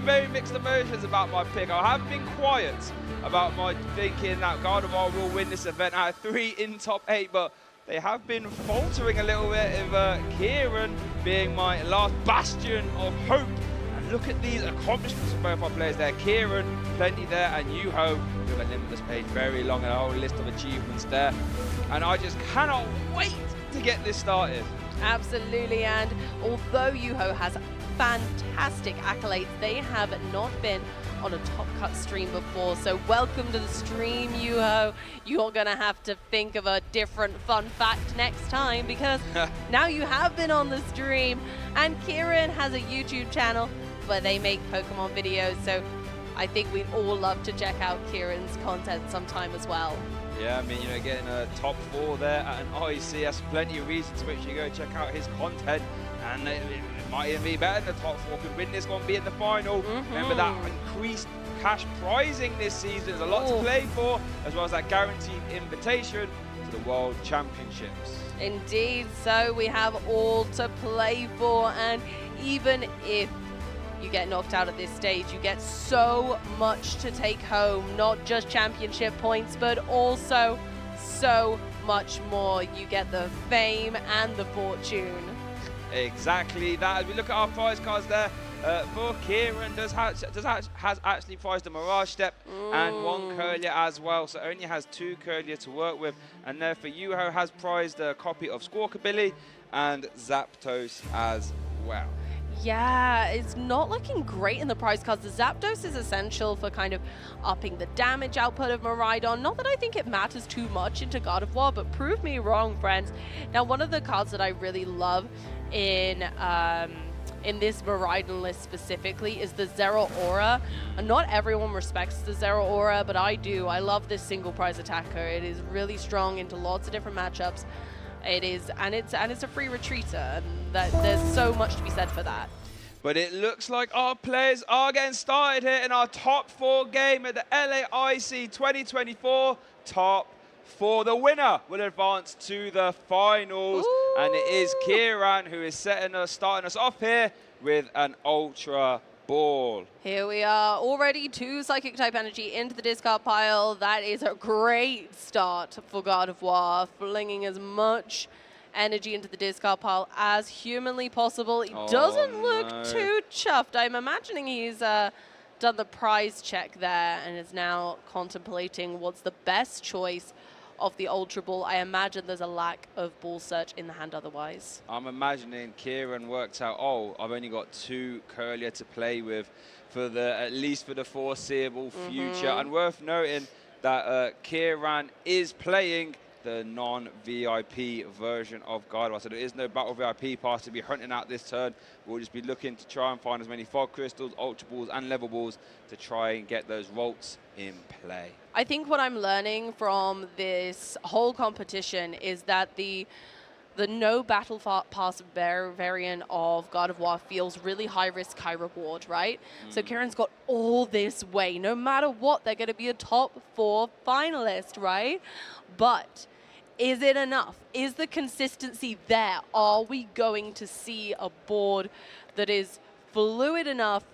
very mixed emotions about my pick. I have been quiet about my thinking that Gardevoir will win this event. I had 3 in top 8, but they have been faltering a little bit, with Ciaran being my last bastion of hope. And look at these accomplishments of both our players there. Ciaran, plenty there, and Juho with a limitless page, very long, and a whole list of achievements there. And I just cannot wait to get this started. Absolutely, and although Juho has fantastic accolades, they have not been on a Top Cut stream before. So welcome to the stream, Juho. You're gonna have to think of a different fun fact next time, because now you have been on the stream. And Ciaran has a YouTube channel where they make Pokemon videos, so I think we'd all love to check out Ciaran's content sometime as well. Yeah, I mean, you know, getting a top 4 there at an IEC, that's plenty of reasons to make sure you go check out his content. And it might even be better than the top 4 could win this one, be in the final. Remember that increased cash prizing this season. There's a lot to play for, as well as that guaranteed invitation to the World Championships. Indeed, so we have all to play for, and even if you get knocked out at this stage, you get so much to take home, not just championship points, but also so much more. You get the fame and the fortune. Exactly that. As we look at our prize cards there, for Ciaran has actually prized a Mirage Step and 1 Curlier as well, so only has 2 Curlier to work with. And there for Juho has prized a copy of Squawkabilly and Zapdos as well. Yeah, it's not looking great in the prize cards. The Zapdos is essential for kind of upping the damage output of Miraidon. Not that I think it matters too much into Gardevoir, but prove me wrong, friends. Now, one of the cards that I really love in this Miraidon list specifically is the Zero Aura. And not everyone respects the Zero Aura, but I do. I love this single prize attacker. It is really strong into lots of different matchups. It is, and it's a free retreater, and there's so much to be said for that. But it looks like our players are getting started here in our top 4 game at the LAIC 2024 Top 4. The winner will advance to the finals. Ooh. And it is Ciaran who is starting us off here with an Ultra Ball. Here we are, already 2 Psychic type energy into the discard pile. That is a great start for Gardevoir, flinging as much energy into the discard pile as humanly possible. He doesn't look too chuffed. I'm imagining he's done the prize check there and is now contemplating what's the best choice of the Ultra Ball. I imagine there's a lack of ball search in the hand otherwise. I'm imagining Ciaran worked out, oh, I've only got 2 Curlier to play with for at least for the foreseeable future. And worth noting that Ciaran is playing the non-VIP version of Gardevoir. So there is no Battle VIP pass to be hunting out this turn. We'll just be looking to try and find as many Fog Crystals, Ultra Balls, and Level Balls to try and get those Rolts in play. I think what I'm learning from this whole competition is that the no Battle Pass variant of Gardevoir feels really high risk, high reward, right? So Ciaran's got all this way. No matter what, they're going to be a top 4 finalist, right? But is it enough? Is the consistency there? Are we going to see a board that is fluid enough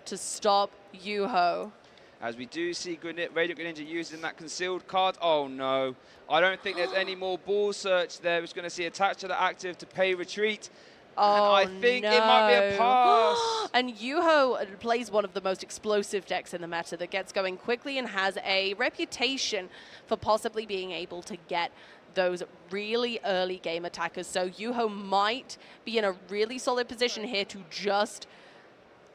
to stop Juho? As we do see Radiant Greninja using that concealed card. Oh no, I don't think there's any more ball search there. We're just going to see attached to the active to pay retreat. Oh, and I think it might be a pass. And Juho plays one of the most explosive decks in the meta that gets going quickly and has a reputation for possibly being able to get those really early game attackers. So Juho might be in a really solid position here to just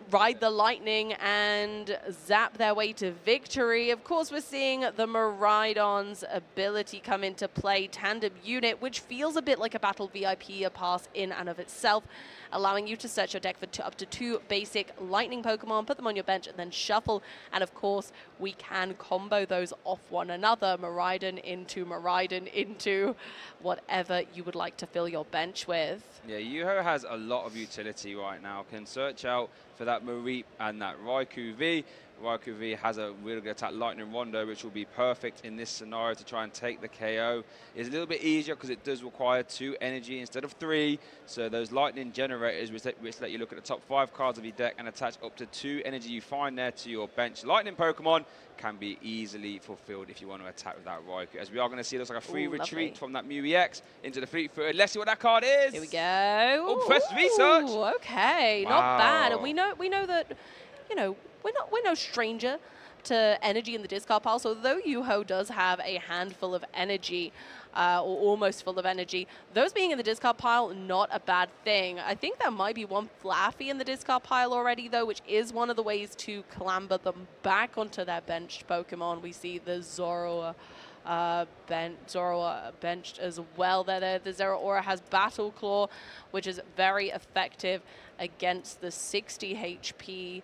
ride the lightning and zap their way to victory. Of course, we're seeing the Miraidon's ability come into play, Tandem Unit, which feels a bit like a Battle VIP pass in and of itself, allowing you to search your deck for up to 2 basic lightning Pokemon, put them on your bench, and then shuffle. And of course, we can combo those off one another, Miraidon into whatever you would like to fill your bench with. Yeah, Juho has a lot of utility right now. Can search out for that Mareep and that Raikou V. Raikou V has a really good attack, Lightning Rondo, which will be perfect in this scenario to try and take the KO. It's a little bit easier because it does require 2 energy instead of 3. So those Lightning Generators, which let you look at the top 5 cards of your deck and attach up to 2 energy you find there to your bench Lightning Pokemon, can be easily fulfilled if you want to attack with that Raikou. As we are going to see, looks like a free retreat from that Mew EX into the Fleet-footed. Let's see what that card is. Here we go. Oh, press research. Okay, not bad. And we know that, you know, we're no stranger to energy in the discard pile. So although Juho does have a handful of energy, or almost full of energy, those being in the discard pile, not a bad thing. I think there might be one Flaffy in the discard pile already, though, which is one of the ways to clamber them back onto their benched Pokemon. We see the Zoroark benched as well. The Zoroark has Battle Claw, which is very effective against the 60 HP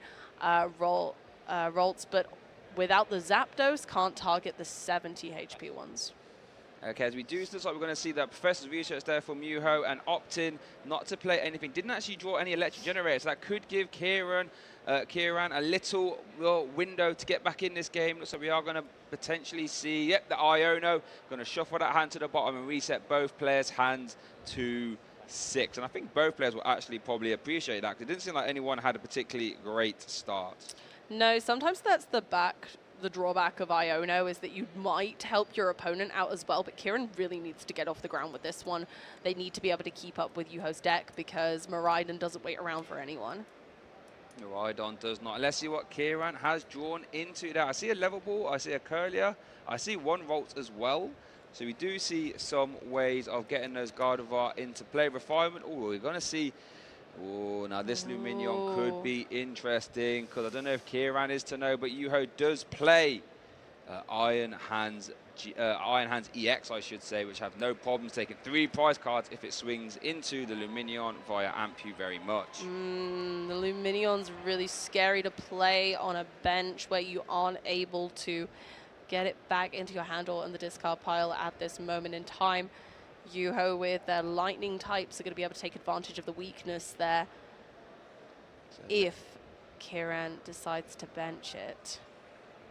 Rolts, but without the Zapdos, can't target the 70 HP ones. Okay, as we do, looks like we're going to see that Professor's research there from Juho and opting not to play anything. Didn't actually draw any electric generators. So that could give Ciaran a little window to get back in this game. Looks like we are going to potentially see, yep, the Iono. Going to shuffle that hand to the bottom and reset both players' hands to 6. And I think both players will actually probably appreciate that, because it didn't seem like anyone had a particularly great start. No, sometimes that's the drawback of Iono, is that you might help your opponent out as well, but Ciaran really needs to get off the ground with this one. They need to be able to keep up with Juho's deck, because Miraidon doesn't wait around for anyone. Miraidon does not. Let's see what Ciaran has drawn into that. I see a Level Ball, I see a Curlier, I see 1 Volt as well. So we do see some ways of getting those Gardevoir into play. Refinement, oh, we're going to see. Oh, now this Lumineon could be interesting, because I don't know if Ciaran is to know, but Juho does play Iron Hands EX, I should say, which have no problems taking 3 prize cards if it swings into the Lumineon via Ampu very much. The Lumineon's really scary to play on a bench where you aren't able to get it back into your hand or in the discard pile at this moment in time. Juho with their lightning types are going to be able to take advantage of the weakness there if Ciaran decides to bench it.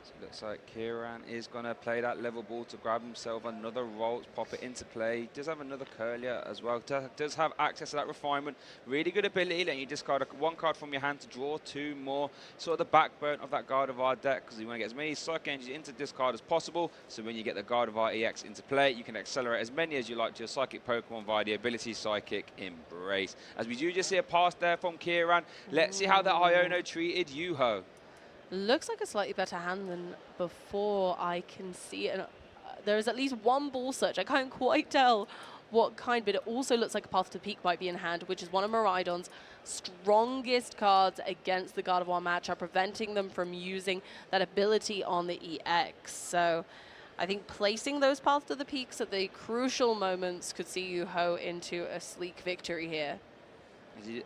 So it looks like Ciaran is going to play that Level Ball to grab himself another Volt, pop it into play. Does have another Curlier as well. Does have access to that Refinement. Really good ability, letting you discard 1 card from your hand to draw 2 more. Sort of the backbone of that Gardevoir deck, because you want to get as many Psychic Energies into discard as possible. So when you get the Gardevoir EX into play, you can accelerate as many as you like to your Psychic Pokemon via the ability Psychic Embrace. As we do just see a pass there from Ciaran. Let's see how that Iono treated Juho. Looks like a slightly better hand than before. I can see it. There is at least 1 Ball Search. I can't quite tell what kind, but it also looks like a Path to Peak might be in hand, which is one of Miraidon's strongest cards against the Gardevoir matchup, preventing them from using that ability on the EX. So I think placing those Path to the Peaks at the crucial moments could see Juho into a sleek victory here.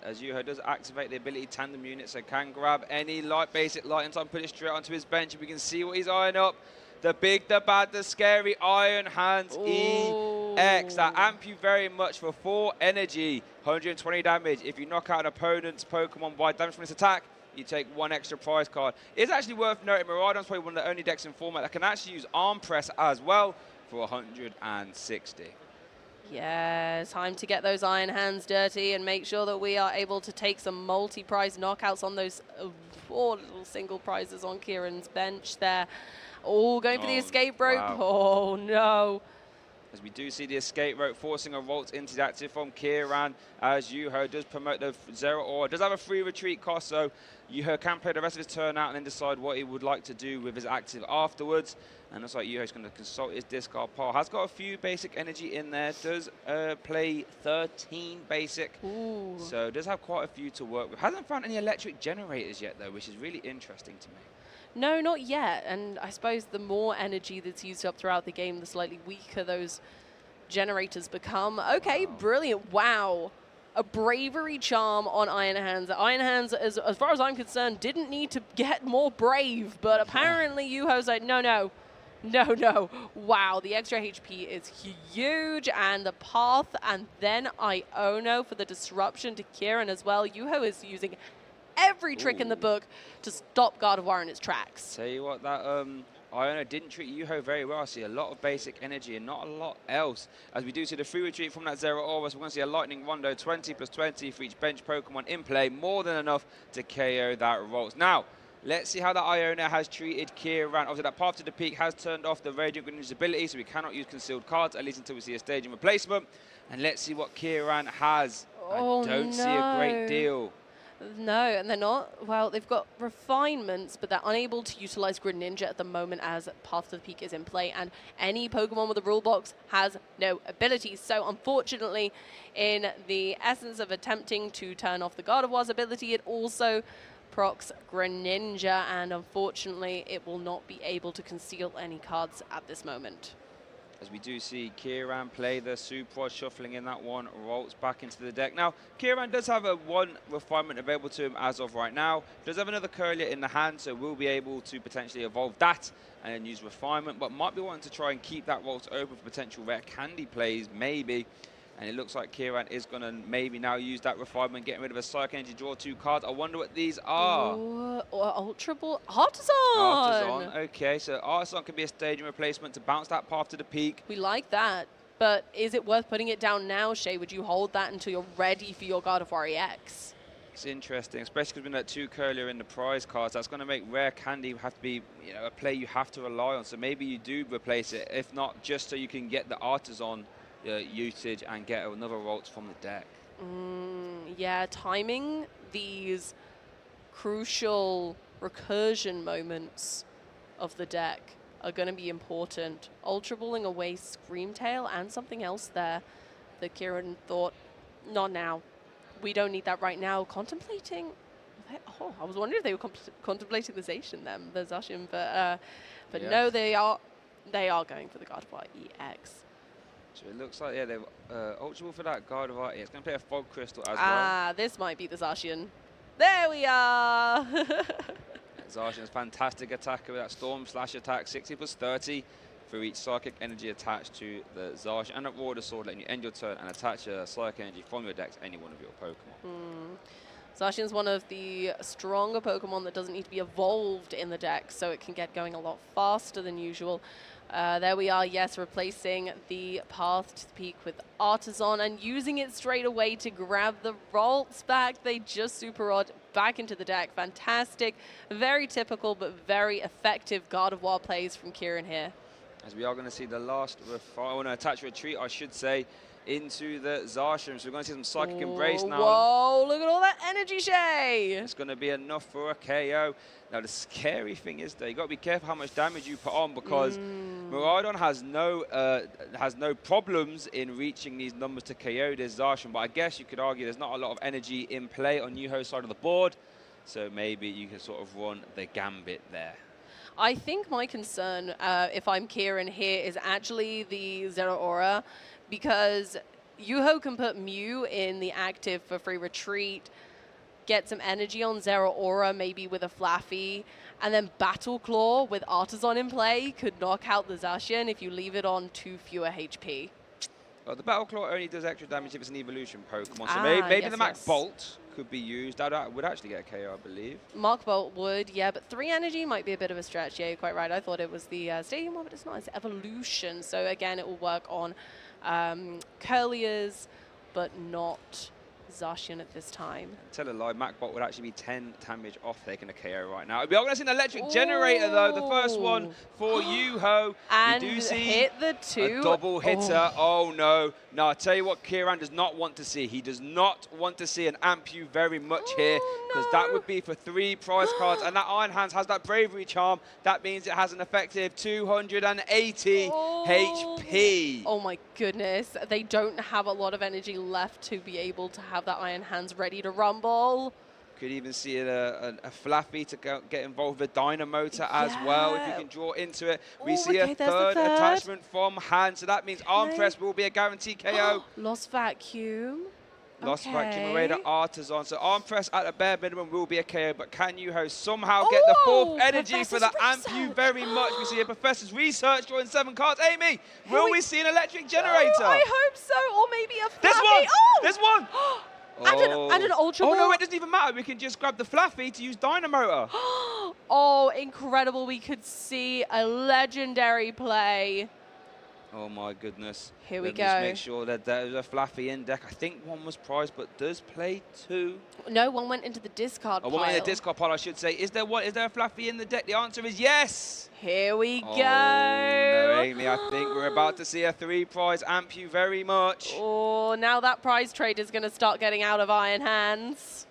As Juho does activate the ability Tandem Unit, so can grab any basic Lightning type and put it straight onto his bench. We can see what he's eyeing up. The big, the bad, the scary Iron Hands EX. That amp you very much for 4 energy, 120 damage. If you knock out an opponent's Pokemon by damage from this attack, you take 1 extra prize card. It's actually worth noting, Miraidon's probably one of the only decks in format that can actually use Arm Press as well for 160. Yeah, time to get those Iron Hands dirty and make sure that we are able to take some multi-prize knockouts on those 4 little single prizes on Ciaran's bench there. Oh, going for the escape rope. Wow. Oh, no. As we do see the escape rope forcing a Volt into the active from Ciaran, as Juho does promote the Zoroark. Does have a free retreat cost, so Juho can play the rest of his turn out and then decide what he would like to do with his active afterwards. And looks like Juho's going to consult his discard pile. Has got a few basic energy in there. Does play 13 basic. Ooh. So does have quite a few to work with. Hasn't found any electric generators yet, though, which is really interesting to me. No, not yet. And I suppose the more energy that's used up throughout the game, the slightly weaker those generators become. Okay, wow. Brilliant. Wow. A Bravery Charm on Iron Hands. Iron Hands, as far as I'm concerned, didn't need to get more brave, but apparently Juho's like, no. Wow, the extra HP is huge, and the path, and then Iono for the disruption to Ciaran as well. Juho is using every trick in the book to stop Gardevoir in its tracks. Tell you what, that Iona didn't treat Juho very well. I see a lot of basic energy and not a lot else. As we do see the free retreat from that Zero Aura, so we're going to see a Lightning Rondo, 20 plus 20 for each bench Pokemon in play. More than enough to KO that Ralts. Now, let's see how that Iona has treated Ciaran. Obviously, that Path to the Peak has turned off the Radiant Greninja's ability, so we cannot use concealed cards, at least until we see a staging replacement. And let's see what Ciaran has. Oh, I don't see a great deal. No, and they're not. Well, they've got refinements, but they're unable to utilize Greninja at the moment as Path to the Peak is in play, and any Pokemon with a rule box has no abilities. So unfortunately, in the essence of attempting to turn off the Gardevoir's ability, it also procs Greninja, and unfortunately, it will not be able to conceal any cards at this moment. As we do see Ciaran play the Super shuffling in that one, Ralts back into the deck. Now, Ciaran does have one refinement available to him as of right now. Does have another Curlier in the hand, so we'll be able to potentially evolve that and then use refinement, but might be wanting to try and keep that Ralts open for potential rare candy plays, maybe. And it looks like Ciaran is going to maybe now use that refinement, getting rid of a Psychic Energy, draw 2 cards. I wonder what these are. Ooh, or Ultra Ball. Artisan! Artisan, okay. So Artisan can be a staging replacement to bounce that Path to the Peak. We like that, but is it worth putting it down now, Shay? Would you hold that until you're ready for your Gardevoir EX? It's interesting, especially because we've got 2 Curlier in the prize cards. That's going to make rare candy have to be, you know, a play you have to rely on. So maybe you do replace it, if not just so you can get the Artisan usage and get another Ralts from the deck. Yeah, timing these crucial recursion moments of the deck are going to be important. Ultra Balling away Screamtail and something else there that Ciaran thought, not now. We don't need that right now. Contemplating. Oh, I was wondering if they were contemplating the Zacian then, the Zacian, but yes. No, they are going for the Gardevoir EX. So it looks like, yeah, they've Ultra Ball for that Gardevoir. It's going to play a Fog Crystal as well. Ah, this might be the Zacian. There we are! Zacian's fantastic attacker with that Storm Slash attack, 60 plus 30 for each Psychic Energy attached to the Zacian. And a Water Sword letting you end your turn and attach a Psychic Energy from your deck to any one of your Pokemon. Zacian's one of the stronger Pokemon that doesn't need to be evolved in the deck, so it can get going a lot faster than usual. There we are, yes, replacing the Path to the Peak with Artisan and using it straight away to grab the Ralts back. They just Super Rod back into the deck. Fantastic. Very typical but very effective Gardevoir plays from Ciaran here. As we are going to see the last attach retreat, I should say, into the Zacian. So we're going to see some Psychic Embrace now. Whoa, look at all that energy, Shay! It's going to be enough for a KO. Now, the scary thing is, though, you've got to be careful how much damage you put on, because Miraidon has no problems in reaching these numbers to KO this Zacian. But I guess you could argue there's not a lot of energy in play on Juho's side of the board. So maybe you can sort of run the gambit there. I think my concern, if I'm Ciaran here, is actually the Zero Aura, because Juho can put Mew in the active for free retreat, get some energy on Zero Aura, maybe with a Flaffy, and then Battle Claw with Artisan in play could knock out the Zacian if you leave it on 2 fewer HP. Well, the Battle Claw only does extra damage if it's an evolution Pokemon, so maybe the Mach Bolt could be used. That would actually get a KO, I believe. Mach Bolt would, yeah, but 3 energy might be a bit of a stretch. Yeah, you're quite right. I thought it was the Stadium one, but it's not. It's evolution. So again, it will work on Curliers, but not Zacian at this time. Tell a lie, Mach Bolt would actually be 10 damage off taking a KO right now. We are going to see an electric generator, though. The first one for Juho. And we do see hit the 2. a double hitter. Oh, no. No, I tell you what Ciaran does not want to see. He does not want to see an Ampu very much here, because that would be for 3 prize cards. And that Iron Hands has that Bravery Charm. That means it has an effective 280 HP. Oh, my goodness. They don't have a lot of energy left to be able to have that Iron Hands ready to rumble. Could even see a Flaffy to get involved with a Dynamotor as well, if you can draw into it. We see a third attachment from hand, so that means Arm Press will be a guaranteed KO. Lost Vacuum. Lost Vacuum Raider Artisan. So Arm Press at a bare minimum will be a KO, but can Juho somehow get the 4th energy for that Ampu very much? We see a Professor's Research drawing 7 cards. Amy, will we see an electric generator? I hope so, or maybe a Flappy. This one! This one! And an Ultra Oh, no, Ball. it doesn't even matter. We can just grab the Fluffy to use Dynamotor. Oh, incredible. We could see a legendary play. Oh, my goodness. Here we Let me go. just make sure that there's a Fluffy in deck. I think one was prized, but does play 2. No, one went into the discard pile. One went in the discard pile, I should say. Is there a Fluffy in the deck? The answer is yes. Here we Oh, go. no, Amy, I think we're about to see a 3 prize. Amp you very much. Oh, now that prize trade is going to start getting out of iron hands.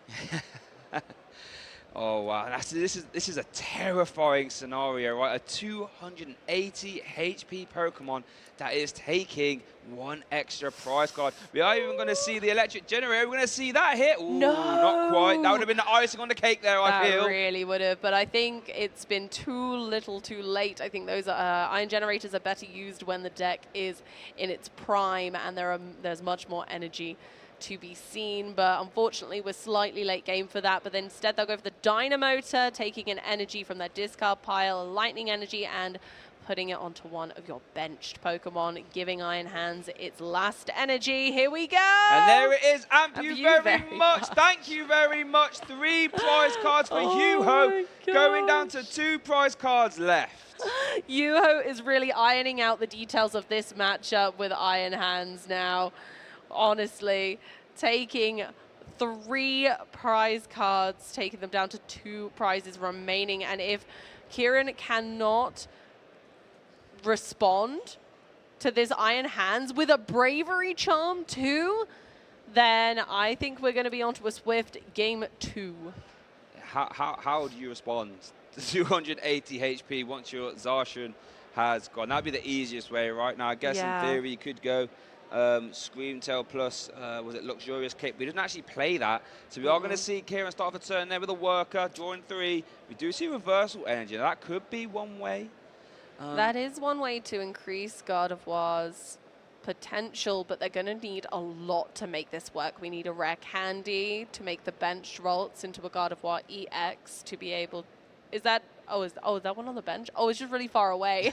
Oh, wow. This is a terrifying scenario, right? A 280 HP Pokemon that is taking 1 extra prize card. We are even going to see the electric generator. We're going to see that hit. Ooh, no. Not quite. That would have been the icing on the cake there, I feel. That really would have, but I think it's been too little too late. I think those iron generators are better used when the deck is in its prime and there's much more energy to be seen, but unfortunately we're slightly late game for that. But then instead they'll go for the Dynamotor, taking an energy from their discard pile, lightning energy, and putting it onto one of your benched Pokemon, giving Iron Hands its last energy. Here we go! And there it is. Amp you very very much. much. Thank you very much. 3 prize cards for Juho, going down to 2 prize cards left. Juho is really ironing out the details of this matchup with Iron Hands now. Honestly, taking 3 prize cards, taking them down to 2 prizes remaining. And if Ciaran cannot respond to this Iron Hands with a Bravery Charm too, then I think we're going to be onto a swift game 2. How do you respond to 280 HP once your Zacian has gone? That'd be the easiest way right now. I guess in theory you could go Screamtail plus, was it Luxurious Cape? We didn't actually play that. So we are going to see Ciaran start off a turn there with a Worker, drawing 3. We do see Reversal Energy. Now, that could be one way. That is one way to increase Gardevoir's potential, but they're going to need a lot to make this work. We need a Rare Candy to make the bench Ralts into a Gardevoir EX to be able... Is that that one on the bench? Oh, it's just really far away.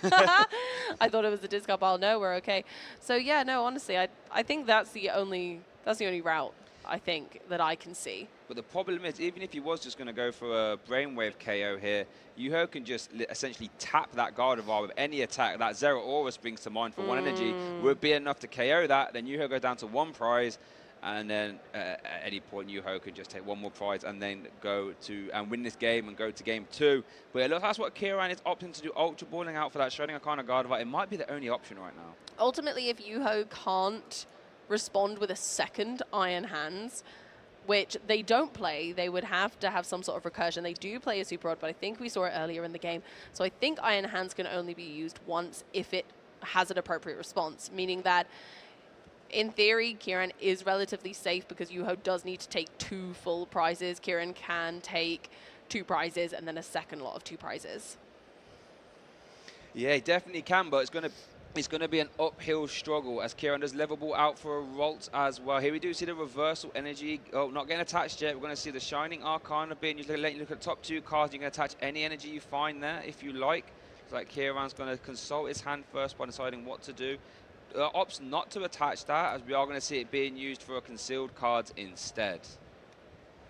I thought it was the discard pile. No, we're okay. So yeah, no, honestly, I think that's the only route I think that I can see. But the problem is, even if he was just going to go for a Brainwave KO here, Juho can just essentially tap that Gardevoir with any attack. That Zero Aura springs to mind for 1 energy would be enough to KO that. Then Juho goes down to 1 prize. And then at any point, Juho could just take 1 more prize and then go to and win this game and go to game 2. But it looks that's what Ciaran is opting to do, Ultra Balling out for that Shredding Arcana Gardevoir. It might be the only option right now. Ultimately, if Juho can't respond with a second Iron Hands, which they don't play, they would have to have some sort of recursion. They do play a Super Rod, but I think we saw it earlier in the game. So I think Iron Hands can only be used once if it has an appropriate response, meaning that in theory, Ciaran is relatively safe because Juho does need to take 2 full prizes. Ciaran can take 2 prizes and then a second lot of 2 prizes. Yeah, he definitely can, but it's going to be an uphill struggle as Ciaran does level ball out for a Ralt as well. Here we do see the Reversal Energy. Oh, not getting attached yet. We're going to see the Shining Arcana being used. Look at the top 2 cards. You can attach any energy you find there if you like. It's like Ciaran's going to consult his hand first by deciding what to do. Opts not to attach that, as we are going to see it being used for a concealed cards instead.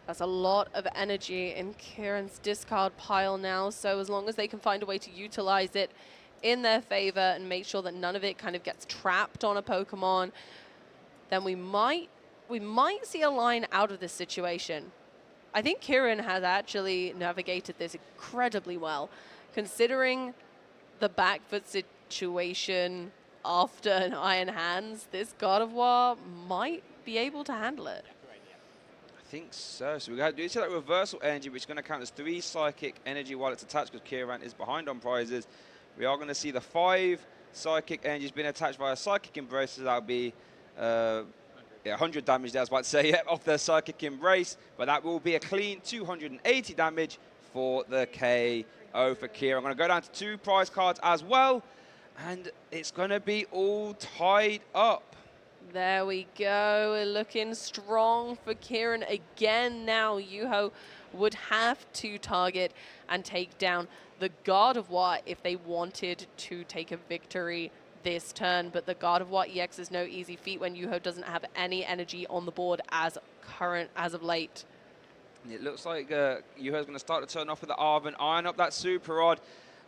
That's a lot of energy in Ciaran's discard pile now, so as long as they can find a way to utilize it in their favor and make sure that none of it kind of gets trapped on a Pokemon, then we might see a line out of this situation. I think Ciaran has actually navigated this incredibly well, considering the back foot situation after an Iron Hands. This Gardevoir might be able to handle it. I think so. So we do see that Reversal Energy, which is going to count as 3 Psychic Energy while it's attached because Ciaran is behind on prizes. We are going to see the 5 Psychic Energies being attached via Psychic Embrace. So that'll be 100 damage there, I was about to say, yeah, off the Psychic Embrace. But that will be a clean 280 damage for the KO for Ciaran. I'm going to go down to 2 prize cards as well. And it's going to be all tied up. There we go. We're looking strong for Ciaran again now. Juho would have to target and take down the Gardevoir if they wanted to take a victory this turn, but the God of War EX is no easy feat when Juho doesn't have any energy on the board as of late. It looks like Juho's going to start to turn off with the Arven, iron up that Super Rod.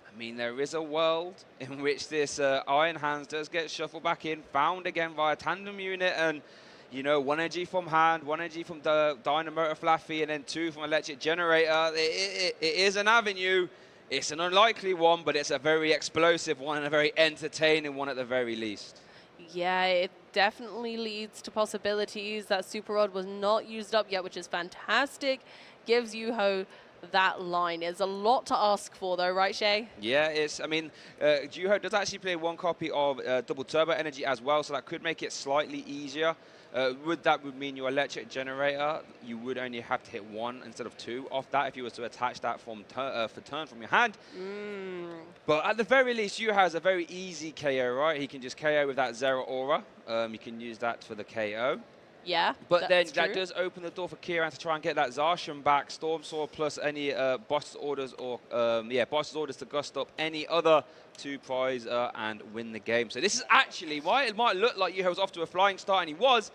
I mean, there is a world in which this Iron Hands does get shuffled back in, found again via tandem unit, and you know, 1 energy from hand, 1 energy from the Dynamotor Flaffy, and then 2 from Electric Generator. It is an avenue. It's an unlikely one, but it's a very explosive one and a very entertaining one at the very least. Yeah, it definitely leads to possibilities. That Super Rod was not used up yet, which is fantastic. Gives Juho that line. Is a lot to ask for, though, right, Shay? Yeah, I mean, Juho does actually play 1 copy of double turbo energy as well, so that could make it slightly easier. That would mean your Electric Generator, you would only have to hit 1 instead of 2 off that if you were to attach that for turn from your hand. But at the very least, Juho has a very easy KO, right? He can just KO with that Zero Aura. You can use that for the KO. Yeah, but then that does open the door for Ciaran to try and get that Zacian back, Storm Sword plus any boss's orders or boss's orders to gust up any other 2 prize and win the game. So this is actually why it might look like Juho was off to a flying start, and he was.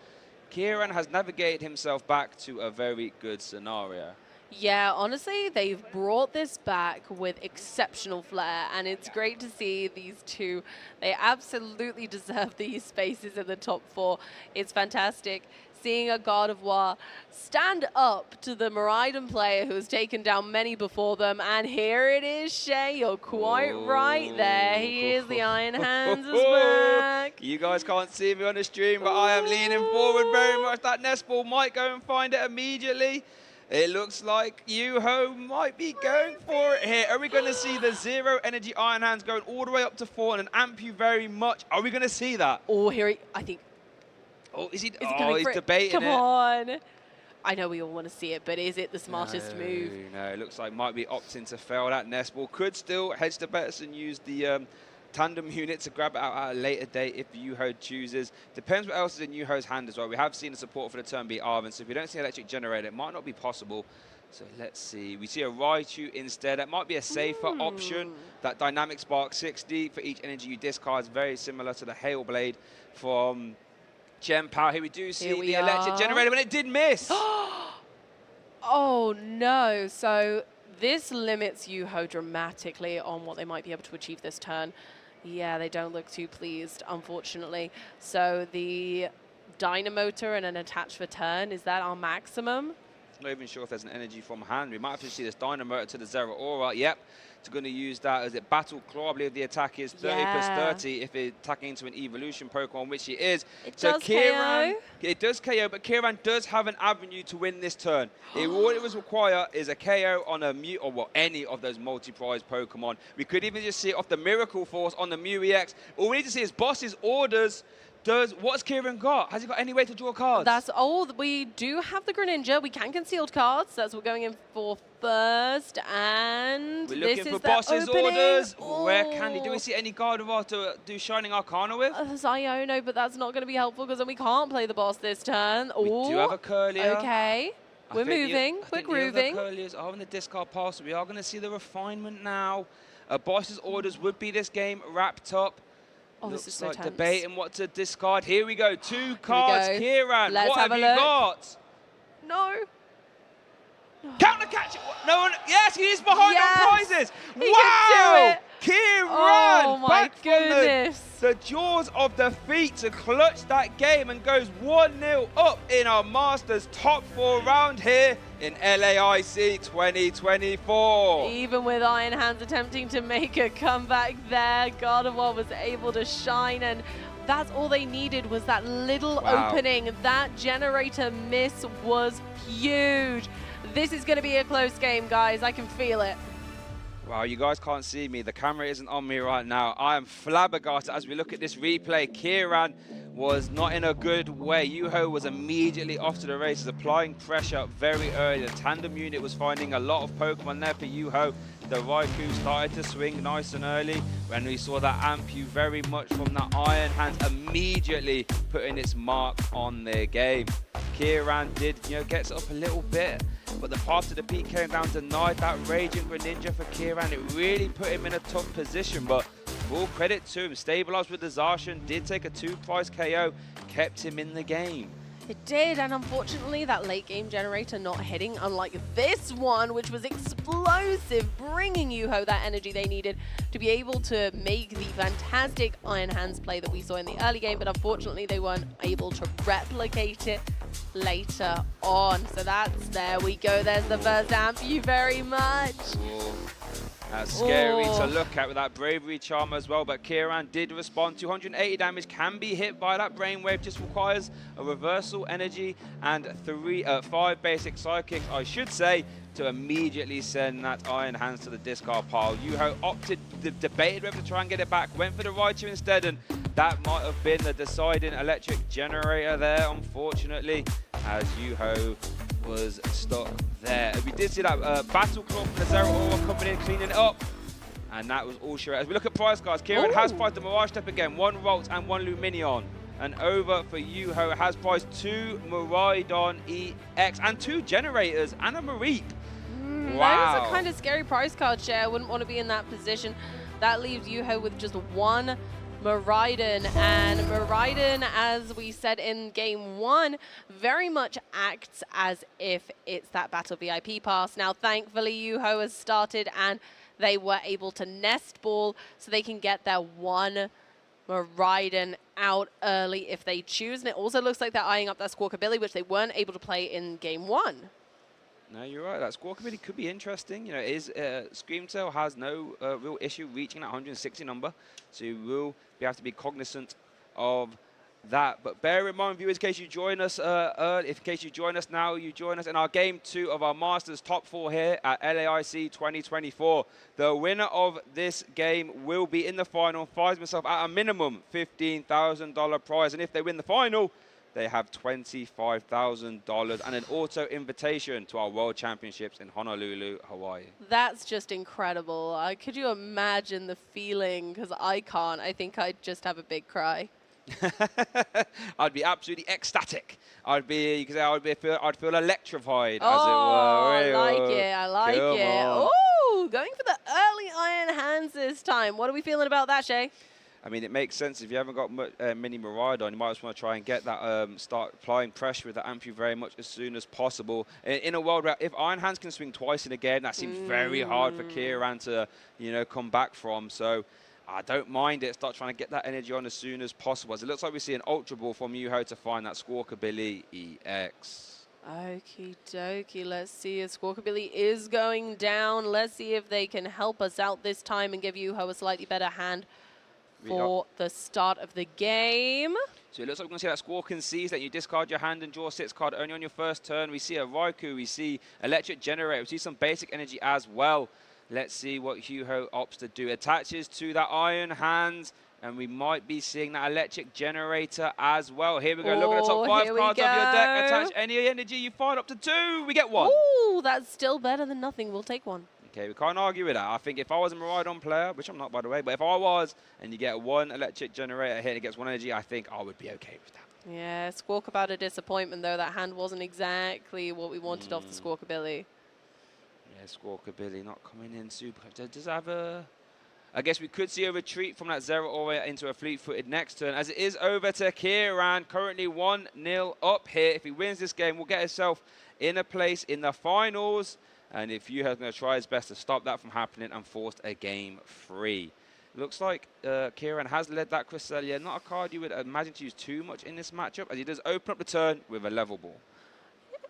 Ciaran has navigated himself back to a very good scenario. Yeah, honestly, they've brought this back with exceptional flair, and it's great to see these two. They absolutely deserve these spaces in the top 4. It's fantastic seeing a God of War stand up to the Miraidon player who has taken down many before them, and here it is, Shay. You're quite right there. He is, the Iron Hands is back. You guys can't see me on the stream, but I am leaning forward very much. That nest ball might go and find it immediately. It looks like Juho might be going for it here. Are we going to see the 0 energy Iron Hands going all the way up to 4 and amp you very much? Are we going to see that? Oh, here I think. Oh, is he? Oh, he's debating Come on. I know we all want to see it, but is it the smartest move? No, it looks like might be opting to fail that nest ball. Could still hedge the bets and use the tandem unit to grab it out at a later date if Juho chooses. Depends what else is in Juho's hand as well. We have seen the support for the turn B Arven, so if we don't see Electric Generator, it might not be possible. So let's see. We see a Raichu instead. That might be a safer option. That Dynamic Spark 60 for each energy you discard is very similar to the Hail Blade from Gem Power. Here we do see the Electric Generator, but it did miss. Oh, no. So this limits Juho dramatically on what they might be able to achieve this turn. Yeah, they don't look too pleased, unfortunately. So the Dynamotor and an attach for turn, is that our maximum? Not even sure if there's an energy from hand. We might have to see this Dynamotor to the Zero Aura. Yep. It's going to use that as it Battle Claw. I believe the attack is 30 plus 30 if it's attacking into an evolution Pokemon, which it is. It so does Ciaran, KO. It does KO, but Ciaran does have an avenue to win this turn. All it was require is a KO on a Mew, or any of those multi-prize Pokemon. We could even just see it off the Miracle Force on the Mew EX. All we need to see is boss's orders. What's Ciaran got? Has he got any way to draw cards? That's all. We do have the Greninja. We can concealed cards. That's what we're going in for first. And we're looking for boss's orders. Where can he? Do we see any God of War to do Shining Arcana with? Ziono, but that's not going to be helpful because then we can't play the boss this turn. We do have a Curlier. Okay. We're moving. We're grooving. The Curliers are in the discard pile, so we are going to see the refinement now. Boss's orders would be this game wrapped up. Oh, this is so tense. Debating what to discard. Here we go. 2 cards. Ciaran, Let's what have you look. got? No. Counter catch. No one. Yes, he is behind on prizes. He Wow. Ciaran. Oh my back goodness. from the jaws of defeat to clutch that game and goes 1-0 up in our Masters top 4 round here in LAIC 2024. Even with Iron Hands attempting to make a comeback there, God of War was able to shine, and that's all they needed was that little opening. That generator miss was huge. This is going to be a close game, guys. I can feel it. Wow, you guys can't see me. The camera isn't on me right now. I am flabbergasted as we look at this replay. Ciaran was not in a good way. Juho was immediately off to the races, applying pressure very early. The tandem unit was finding a lot of Pokemon there for Juho. The Raikou started to swing nice and early when we saw that Ampu very much from the Iron Hands immediately putting its mark on their game. Ciaran did, gets up a little bit, but the path to the peak came down, denied that Raging Greninja for Ciaran. It really put him in a tough position, but full credit to him. Stabilized with the Zacian, did take a 2-prize KO, kept him in the game. It did, and unfortunately that late game generator not hitting, unlike this one, which was explosive, bringing Juho that energy they needed to be able to make the fantastic Iron Hands play that we saw in the early game, but unfortunately they weren't able to replicate it later on. So there we go, there's the first amp. Thank you very much. Ooh. That's scary to look at with that bravery charm as well, but Ciaran did respond. 280 damage can be hit by that brainwave, just requires a reversal energy and 5 basic sidekicks, I should say, to immediately send that Iron Hands to the discard pile. Juho opted, debated whether to try and get it back, went for the Raichu instead, and that might have been the deciding electric generator there, unfortunately, as Juho was stuck there. We did see that Battle Claw from the Zero Aura coming in, cleaning it up. And that was all Ciaran. As we look at prize cards, Ciaran has prized the Mirage Step again, 1 Ralt and 1 Luminion. And over for Juho has prized 2 Miraidon EX and 2 generators and a Mareep. Wow. Those are kind of scary prize cards, Share. I wouldn't want to be in that position. That leaves Juho with just 1 Miraidon, and Miraidon, as we said in game 1, very much acts as if it's that Battle VIP pass. Now, thankfully, Juho has started, and they were able to nest ball so they can get their 1 Miraidon out early if they choose. And it also looks like they're eyeing up that Squawkabilly, which they weren't able to play in game 1. No, you're right. That Squawkabilly could be interesting. You know, Screamtail has no real issue reaching that 160 number, so you will have to be cognizant of that. But bear in mind, viewers, in case you join us in case you join us now, you join us in our game 2 of our Masters Top 4 here at LAIC 2024. The winner of this game will be in the final, finds himself at a minimum $15,000 prize, and if they win the final, they have $25,000 and an auto invitation to our World Championships in Honolulu, Hawaii. That's just incredible. Could you imagine the feeling? Because I can't. I think I'd just have a big cry. I'd be absolutely ecstatic. I'd feel electrified, as it were. I like it. Oh, going for the early Iron Hands this time. What are we feeling about that, Shay? I mean, it makes sense. If you haven't got mini Miraidon, you might just want to try and get that, start applying pressure with the Ampere very much as soon as possible. In a world where if Iron Hands can swing twice in a game, that seems very hard for Ciaran to, come back from. So I don't mind it. Start trying to get that energy on as soon as possible. As it looks like we see an Ultra Ball from Juho to find that Squawkabilly EX. Okie dokie, let's see if Squawkabilly is going down. Let's see if they can help us out this time and give Juho a slightly better hand for the start of the game. So it looks like we're going to see that Squawk and Seize, that you discard your hand and draw 6 card only on your first turn. We see a Raikou, we see Electric Generator, we see some basic energy as well. Let's see what Juho opts to do. Attaches to that Iron Hands, and we might be seeing that Electric Generator as well. Here we go, look at the top 5 cards of your deck. Attach any energy you find up to 2, we get 1. Ooh, that's still better than nothing. We'll take 1. Okay, we can't argue with that. I think if I was a Miraidon player, which I'm not, by the way, but if I was, and you get 1 Electric Generator hit and it gets 1 energy, I think I would be okay with that. Yeah, squawk about a disappointment, though. That hand wasn't exactly what we wanted off the Squawkabilly. Yeah, Squawkabilly not coming in super. Does it have a... I guess we could see a retreat from that Zero Aura into a fleet-footed next turn, as it is over to Ciaran, currently 1-0 up here. If he wins this game, we'll get himself in a place in the finals. And if Juho's going to try his best to stop that from happening and force a game 3. Looks like Ciaran has led that Cresselia. Not a card you would imagine to use too much in this matchup, as he does open up the turn with a level ball.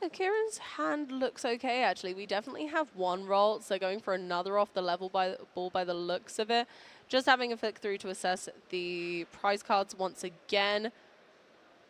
Yeah, Ciaran's hand looks okay, actually. We definitely have 1 roll, so going for another off the level ball by the looks of it. Just having a flick through to assess the prize cards once again.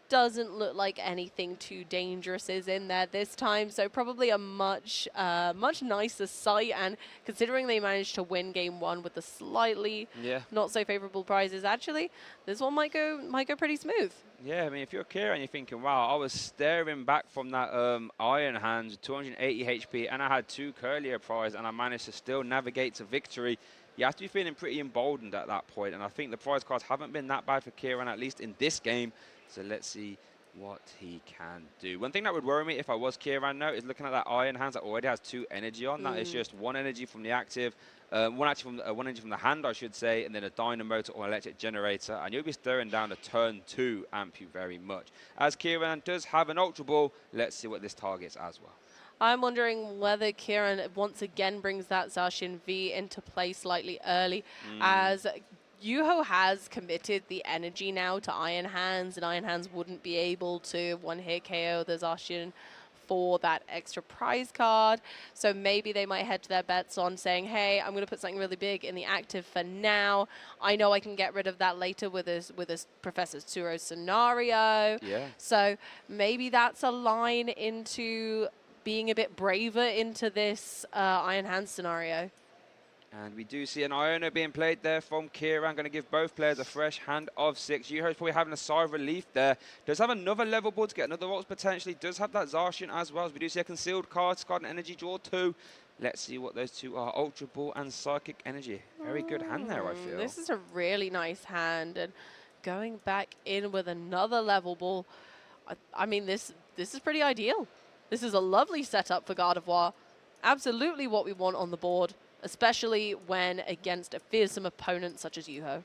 Doesn't look like anything too dangerous is in there this time, so probably a much nicer sight. And considering they managed to win game 1 with the slightly not so favorable prizes, actually this one might go pretty smooth. Yeah, I mean, if you're Ciaran, you're thinking, wow, I was staring back from that Iron Hands, 280 HP, and I had 2 Curlier prize, and I managed to still navigate to victory. You have to be feeling pretty emboldened at that point, and I think the prize cards haven't been that bad for Ciaran, at least in this game. So let's see what he can do. One thing that would worry me if I was Ciaran, though, is looking at that Iron Hands that already has 2 energy on. That is just 1 energy from the active, one energy from the hand, I should say, and then a dynamo or electric generator, and you'll be staring down a turn 2 Ampute very much. As Ciaran does have an Ultra Ball, let's see what this targets as well. I'm wondering whether Ciaran once again brings that Zacian V into play slightly early, as Juho has committed the energy now to Iron Hands, and Iron Hands wouldn't be able to one-hit KO the Zacian for that extra prize card. So maybe they might head to their bets on saying, hey, I'm going to put something really big in the active for now. I know I can get rid of that later with this Professor Tsuro scenario. Yeah. So maybe that's a line into being a bit braver into this Iron Hands scenario. And we do see an Iono being played there from Ciaran, going to give both players a fresh hand of 6. Juho's probably having a sigh of relief there. Does have another level board to get another ults potentially. Does have that Zacian as well. As we do see a concealed card, discard an energy, draw 2. Let's see what those 2 are. Ultra Ball and Psychic Energy. Very good hand there, I feel. This is a really nice hand. And going back in with another level ball, I mean, this is pretty ideal. This is a lovely setup for Gardevoir. Absolutely what we want on the board, especially when against a fearsome opponent such as Juho.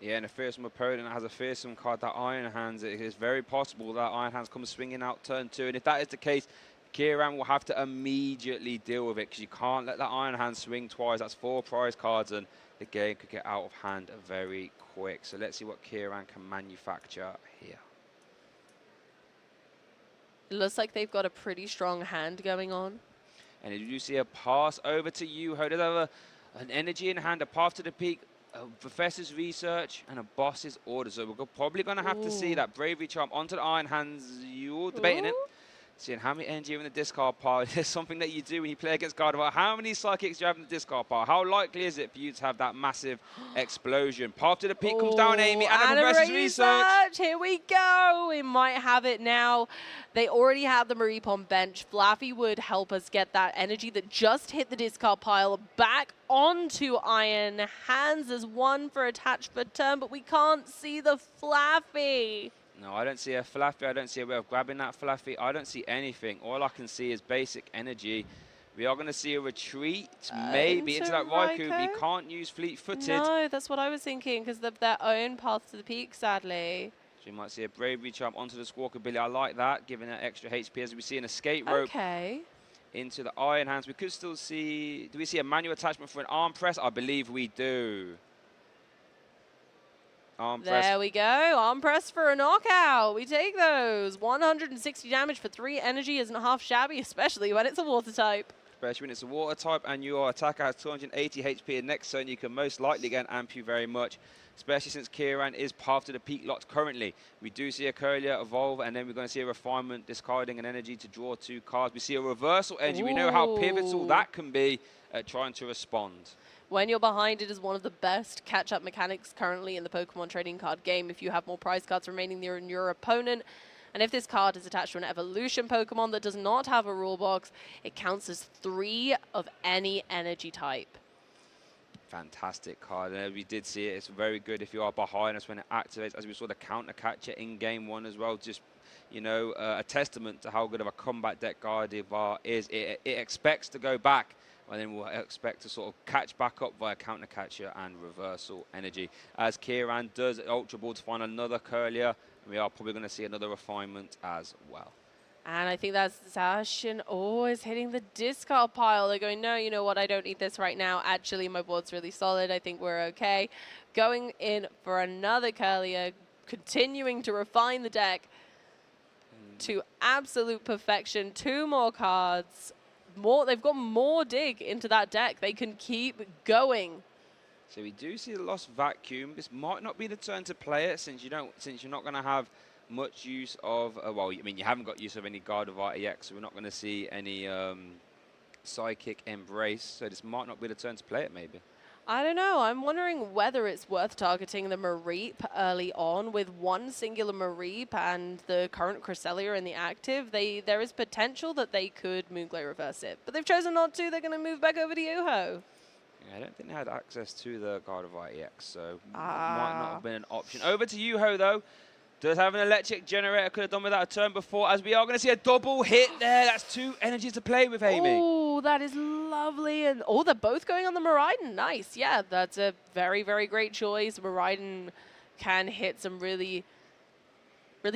Yeah, and a fearsome opponent that has a fearsome card, that Iron Hands, it is very possible that Iron Hands comes swinging out turn 2. And if that is the case, Ciaran will have to immediately deal with it, because you can't let that Iron Hand swing twice. That's 4 prize cards, and the game could get out of hand very quick. So let's see what Ciaran can manufacture here. It looks like they've got a pretty strong hand going on. And you do see a pass over to Juho. Does have an energy in hand, a path to the peak, a Professor's Research, and a Boss's Order. So we're probably going to have to see that Bravery Charm onto the Iron Hands. You're debating it. Seeing how many energy in the discard pile is something that you do when you play against Gardevoir. How many Psychics do you have in the discard pile? How likely is it for you to have that massive explosion? Path to the peak comes down, Amy, and a Professor's Research. Here we go. We might have it now. They already have the Mareep on bench. Flaffy would help us get that energy that just hit the discard pile back onto Iron Hands as 1 for attach for turn, but we can't see the Flaffy. No, I don't see a Flaffy. I don't see a way of grabbing that Flaffy. I don't see anything. All I can see is basic energy. We are going to see a retreat, maybe, into that Raikou. We can't use fleet-footed. No, that's what I was thinking, because of their own path to the peak, sadly. So you might see a Bravery Charm onto the Squawkabilly. I like that, giving it extra HP. As we see an Escape Rope into the Iron Hands. We could still see... Do we see a manual attachment for an Arm Press? I believe we do. Arm press. There we go. Arm press for a knockout. We take those. 160 damage for 3 energy isn't half shabby, especially when it's a water type. Especially when it's a water type and your attacker has 280 HP and next turn you can most likely get an Ampu very much. Especially since Ciaran is path to the peak locked currently. We do see a Curlier evolve, and then we're going to see a Refinement discarding an energy to draw 2 cards. We see a Reversal energy. We know how pivotal that can be at trying to respond. When you're behind, it is one of the best catch-up mechanics currently in the Pokemon trading card game. If you have more prize cards remaining than your opponent, and if this card is attached to an evolution Pokemon that does not have a rule box, it counts as 3 of any energy type. Fantastic card. And we did see it. It's very good if you are behind us when it activates. As we saw the counter catcher in game 1 as well. Just, you know, a testament to how good of a combat deck Gardevoir is. It expects to go back, and then we'll expect to sort of catch back up via counter catcher and reversal energy. As Ciaran does Ultra Ball to find another Curlier, we are probably going to see another Refinement as well. And I think that's Zacian always hitting the discard pile. They're going, no, you know what, I don't need this right now. Actually, my board's really solid. I think we're okay. Going in for another Curlier, continuing to refine the deck to absolute perfection. 2 more cards. They've got more dig into that deck. They can keep going. So we do see the Lost Vacuum. This might not be the turn to play it since you're not going to have much use of, well, I mean, you haven't got use of any Gardevoir EX, so we're not going to see any Psychic Embrace, so this might not be the turn to play it, maybe. I don't know. I'm wondering whether it's worth targeting the Mareep early on with 1 singular Mareep and the current Cresselia in the active. There is potential that they could Moonglow reverse it, but they've chosen not to. They're going to move back over to Juho. Yeah, I don't think they had access to the Gardevoir EX, so might not have been an option. Over to Juho, though. Does have an electric generator, could have done without a turn before, as we are going to see a double hit there. That's 2 energies to play with, Amy. Oh, that is lovely. And oh, they're both going on the Miraidon. Nice. Yeah, that's a very, very great choice. Miraidon can hit some really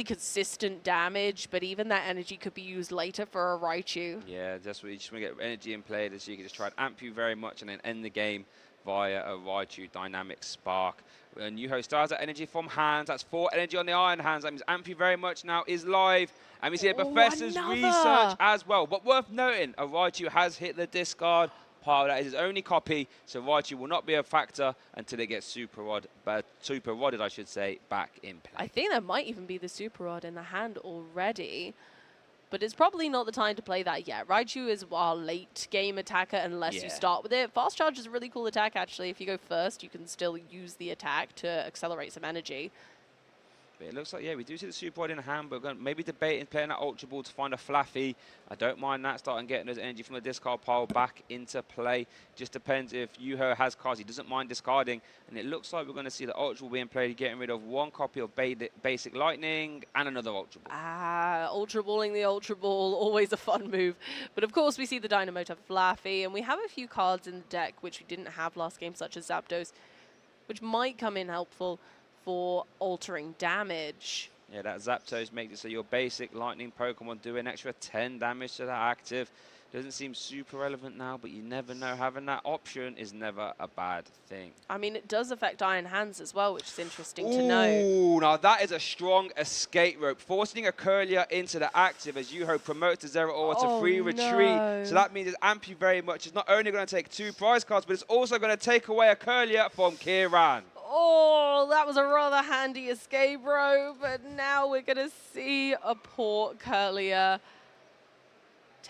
consistent damage, but even that energy could be used later for a Raichu. Yeah, that's what you just want to get energy in play, so you can just try and amp you very much and then end the game via a Raichu Dynamic Spark. And Juho stars that energy from hands. That's 4 energy on the Iron Hands. That means Amp You Very Much now is live. And we see a Professor's Research as well. But worth noting, a Raichu has hit the discard. Part of that is his only copy, so Raichu will not be a factor until it gets super rodded, I should say, back in play. I think there might even be the Super Rod in the hand already. But it's probably not the time to play that yet. Raichu is our late game attacker unless you start with it. Fast Charge is a really cool attack, actually. If you go first, you can still use the attack to accelerate some energy. But it looks like, yeah, we do see the Super Rod in hand, but we're going to maybe debating playing that Ultra Ball to find a Flaffy. I don't mind that, starting getting those energy from the discard pile back into play. Just depends if Juho has cards he doesn't mind discarding. And it looks like we're going to see the Ultra Ball being played, getting rid of 1 copy of Basic Lightning and another Ultra Ball. Ultra Balling the Ultra Ball, always a fun move. But of course, we see the Dynamotor Flaffy, and we have a few cards in the deck which we didn't have last game, such as Zapdos, which might come in helpful for altering damage. Yeah, that Zapdos makes it so your basic lightning Pokemon do an extra 10 damage to that active. Doesn't seem super relevant now, but you never know. Having that option is never a bad thing. I mean, it does affect Iron Hands as well, which is interesting to know. Ooh, now that is a strong escape rope. Forcing a Curlier into the active as Juho promotes the Zero Aura to free retreat. So that means it's Amp You Very Much. It's not only going to take 2 prize cards, but it's also going to take away a Curlier from Ciaran. Oh, that was a rather handy escape rope, but now we're going to see a poor Curlier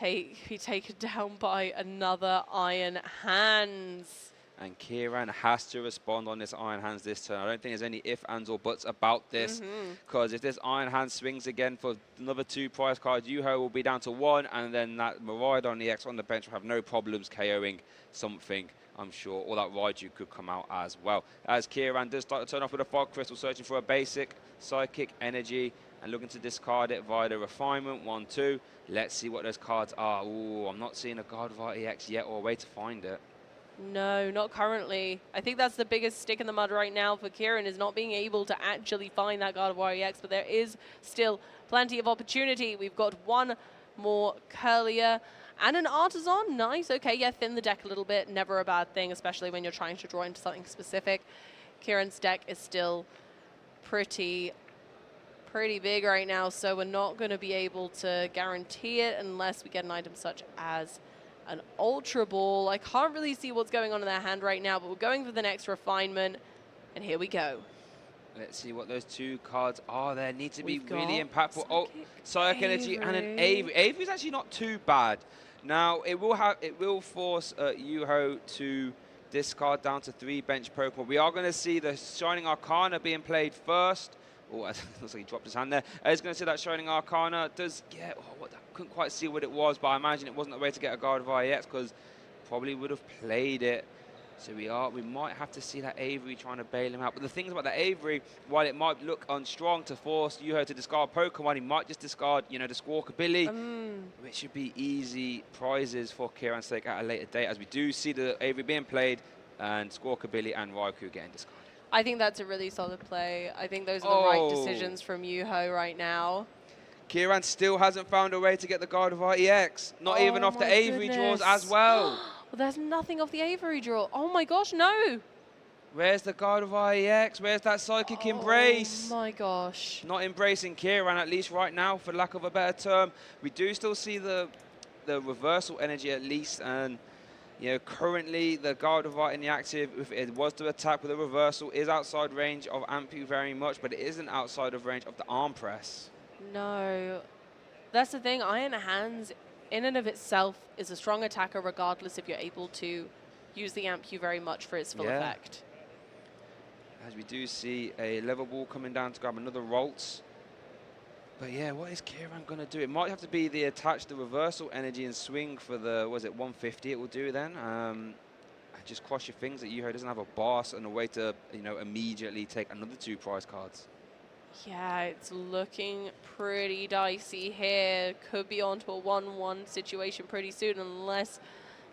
be taken down by another Iron Hands. And Ciaran has to respond on this Iron Hands this turn. I don't think there's any ifs, ands, or buts about this. Because if this Iron Hand swings again for another 2 prize cards, Juho will be down to 1. And then that Miraidon EX on the bench will have no problems KOing something, I'm sure. Or that Raichu could come out as well. As Ciaran does start to turn off with a Fog Crystal, searching for a basic Psychic Energy and looking to discard it via the Refinement. 1, 2. Let's see what those cards are. Ooh, I'm not seeing a Gardevoir EX yet or a way to find it. No, not currently. I think that's the biggest stick in the mud right now for Ciaran, is not being able to actually find that Gardevoir EX, but there is still plenty of opportunity. We've got 1 more Curlier and an Artisan. Nice. Okay, yeah, thin the deck a little bit. Never a bad thing, especially when you're trying to draw into something specific. Ciaran's deck is still pretty big right now, so we're not going to be able to guarantee it unless we get an item such as an Ultra Ball. I can't really see what's going on in their hand right now, but we're going for the next Refinement, and here we go. Let's see what those 2 cards are there. Need to be really impactful. Oh, Psychic Energy and an Avery. Avery's actually not too bad. Now, it will force Juho to discard down to 3 bench Pokemon. We are going to see the Shining Arcana being played first. Oh, looks like he dropped his hand there. He's going to see that Shining Arcana. I couldn't quite see what it was, but I imagine it wasn't a way to get a Gardevoir EX because probably would have played it. So we might have to see that Avery trying to bail him out. But the thing is about that Avery, while it might look unstrong to force Juho to discard Pokemon, he might just discard, the Squawkabilly, which should be easy prizes for Ciaran to take at a later date, as we do see the Avery being played and Squawkabilly and Raikou getting discarded. I think that's a really solid play. I think those are the right decisions from Juho right now. Ciaran still hasn't found a way to get the Gardevoir EX. Not even off the Avery draws as well. Well, there's nothing off the Avery draw. Oh my gosh, no. Where's the Gardevoir EX? Where's that Psychic Embrace? Oh my gosh. Not embracing Ciaran, at least right now, for lack of a better term. We do still see the reversal energy at least, and currently the Gardevoir in the active, if it was to attack with a reversal, is outside range of Amp You Very Much, but it isn't outside of range of the arm press. No. That's the thing. Iron Hands, in and of itself, is a strong attacker regardless if you're able to use the Amp You Very Much for its full effect. As we do see a level ball coming down to grab another Ralts. But yeah, what is Ciaran going to do? It might have to be the attach the reversal energy and swing for the, was it 150 it will do then? Just cross your fingers that Juho doesn't have a boss and a way to, immediately take another 2 prize cards. Yeah, it's looking pretty dicey here. Could be onto a 1-1 situation pretty soon unless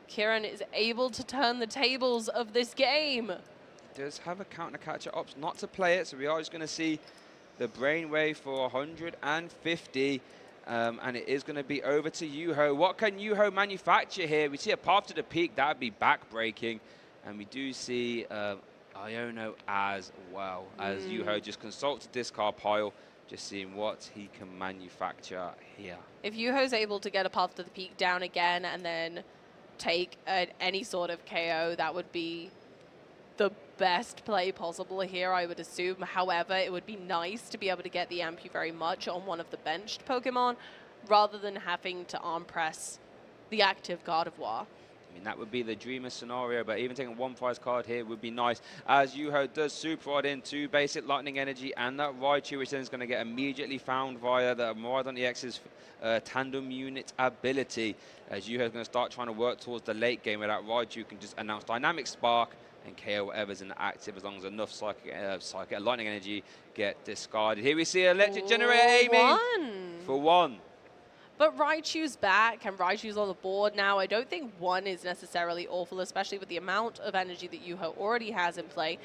Ciaran is able to turn the tables of this game. Does have a counter catcher ops not to play it, so we are just going to see the brainwave for 150. And it is going to be over to Juho. What can Juho manufacture here? We see a path to the peak. That would be back-breaking. And we do see Iono as well, as Juho just consults the discard pile, just seeing what he can manufacture here. If Juho's able to get a path to the peak down again and then take any sort of KO, that would be the best play possible here, I would assume. However, it would be nice to be able to get the Ampu very much on one of the benched Pokemon rather than having to arm press the active Gardevoir. I mean, that would be the dreamer scenario, but even taking one prize card here would be nice, as Juho does Super Rod in 2 basic Lightning Energy and that Raichu, which then is going to get immediately found via the Miraidon EX's tandem unit ability, as Juho is going to start trying to work towards the late game where that Raichu can just announce Dynamic Spark and KO whatever's in the active, as long as enough Lightning Energy get discarded. Here we see Electric Generator aiming for 1. But Raichu's back, and Raichu's on the board now. I don't think 1 is necessarily awful, especially with the amount of energy that Juho already has in play.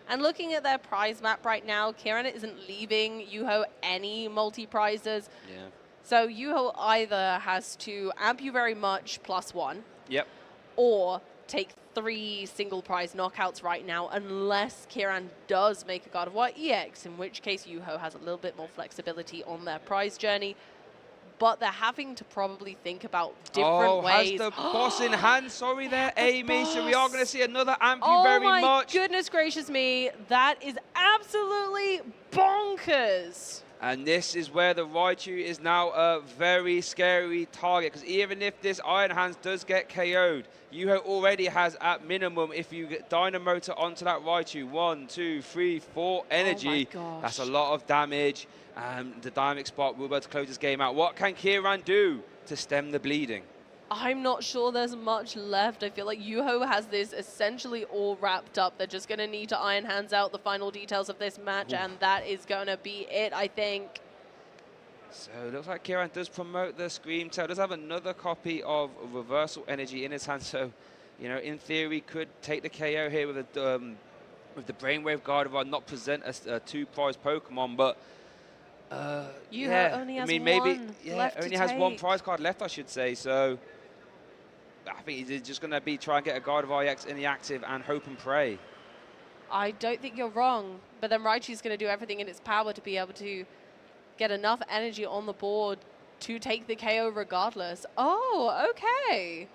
And looking at their prize map right now, Ciaran isn't leaving Juho any multi-prizes. Yeah. So Juho either has to amp you very much +1. Yep. Or take 3 single prize knockouts right now, unless Ciaran does make a Gardevoir EX, in which case Juho has a little bit more flexibility on their prize journey. But they're having to probably think about different ways. Has the boss in hand. Sorry there, Amy. So we are going to see another Ampu very much. Oh my goodness gracious me. That is absolutely bonkers. And this is where the Raichu is now a very scary target, because even if this Iron Hands does get KO'd, Juho already has at minimum, if you get Dynamotor onto that Raichu, 1, 2, 3, 4 energy. Oh my gosh. That's a lot of damage. The Dynamic Spark will be able to close this game out. What can Ciaran do to stem the bleeding? I'm not sure there's much left. I feel like Juho has this essentially all wrapped up. They're just going to need to Iron Hands out the final details of this match, and that is going to be it, I think. So it looks like Ciaran does promote the Scream Tail. Does have another copy of Reversal Energy in his hand. So, you know, in theory, could take the KO here with the Brainwave Gardevoir, not present a 2-prize Pokemon, but Juho only has one left only to has take. 1 prize card left, I should say. So I think he's just going to be trying to get a Gardevoir EX in the active and hope and pray. I don't think you're wrong, but then Raichu's going to do everything in its power to be able to get enough energy on the board to take the KO regardless. Oh, okay.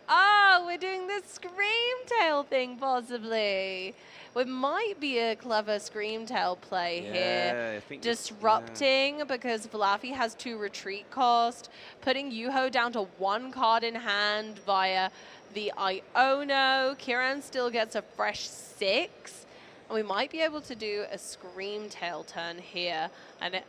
Oh, we're doing the Scream Tail thing, possibly. It might be a clever Scream Tail play here. I think Disrupting because Fluffy has 2 retreat cost, putting Juho down to 1 card in hand via the Iono. Ciaran still gets a fresh 6. And we might be able to do a Scream Tail turn here. And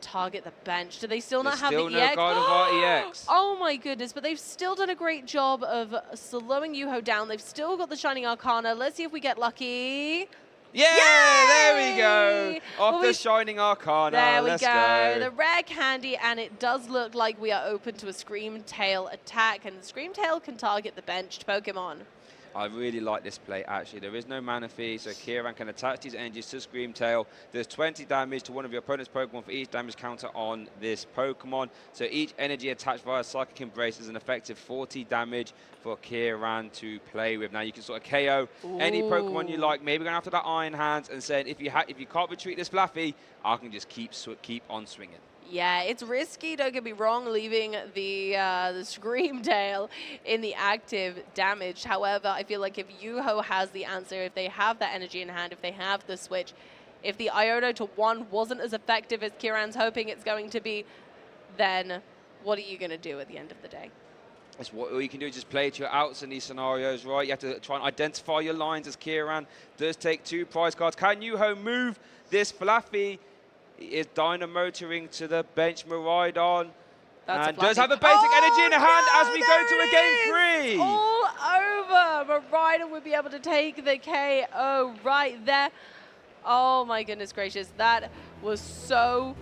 target the bench. Do they still not have the EX? Still no Gardevoir EX. Oh my goodness, but they've still done a great job of slowing Juho down. They've still got the Shining Arcana. Let's see if we get lucky. Yeah, Yay! there we go. Off the Shining Arcana. There we Let's go. The rare candy, and it does look like we are open to a Scream Tail attack, and the Scream Tail can target the benched Pokemon. I really like this play, actually. There is no mana fee, so Ciaran can attach these energies to Scream Tail. There's 20 damage to one of your opponent's Pokemon for each damage counter on this Pokemon. So each energy attached via Psychic Embrace is an effective 40 damage for Ciaran to play with. Now, you can sort of KO any Pokemon you like, maybe going after that Iron Hands and saying, if you can't retreat this Fluffy, I can just keep on swinging. Yeah, it's risky, don't get me wrong, leaving the Scream Tail in the active damage. However, I feel like if Juho has the answer, if they have that energy in hand, if they have the switch, if the Iono to 1 wasn't as effective as Ciaran's hoping it's going to be, then what are you going to do at the end of the day? That's what all you can do is just play to your outs in these scenarios, right? You have to try and identify your lines, as Ciaran does take 2 prize cards. Can Juho move this Fluffy? He is Dynamotoring to the bench Miraidon. And does have a basic energy in hand as we go to a game 3. All over. Miraidon would be able to take the KO right there. Oh my goodness gracious, that was so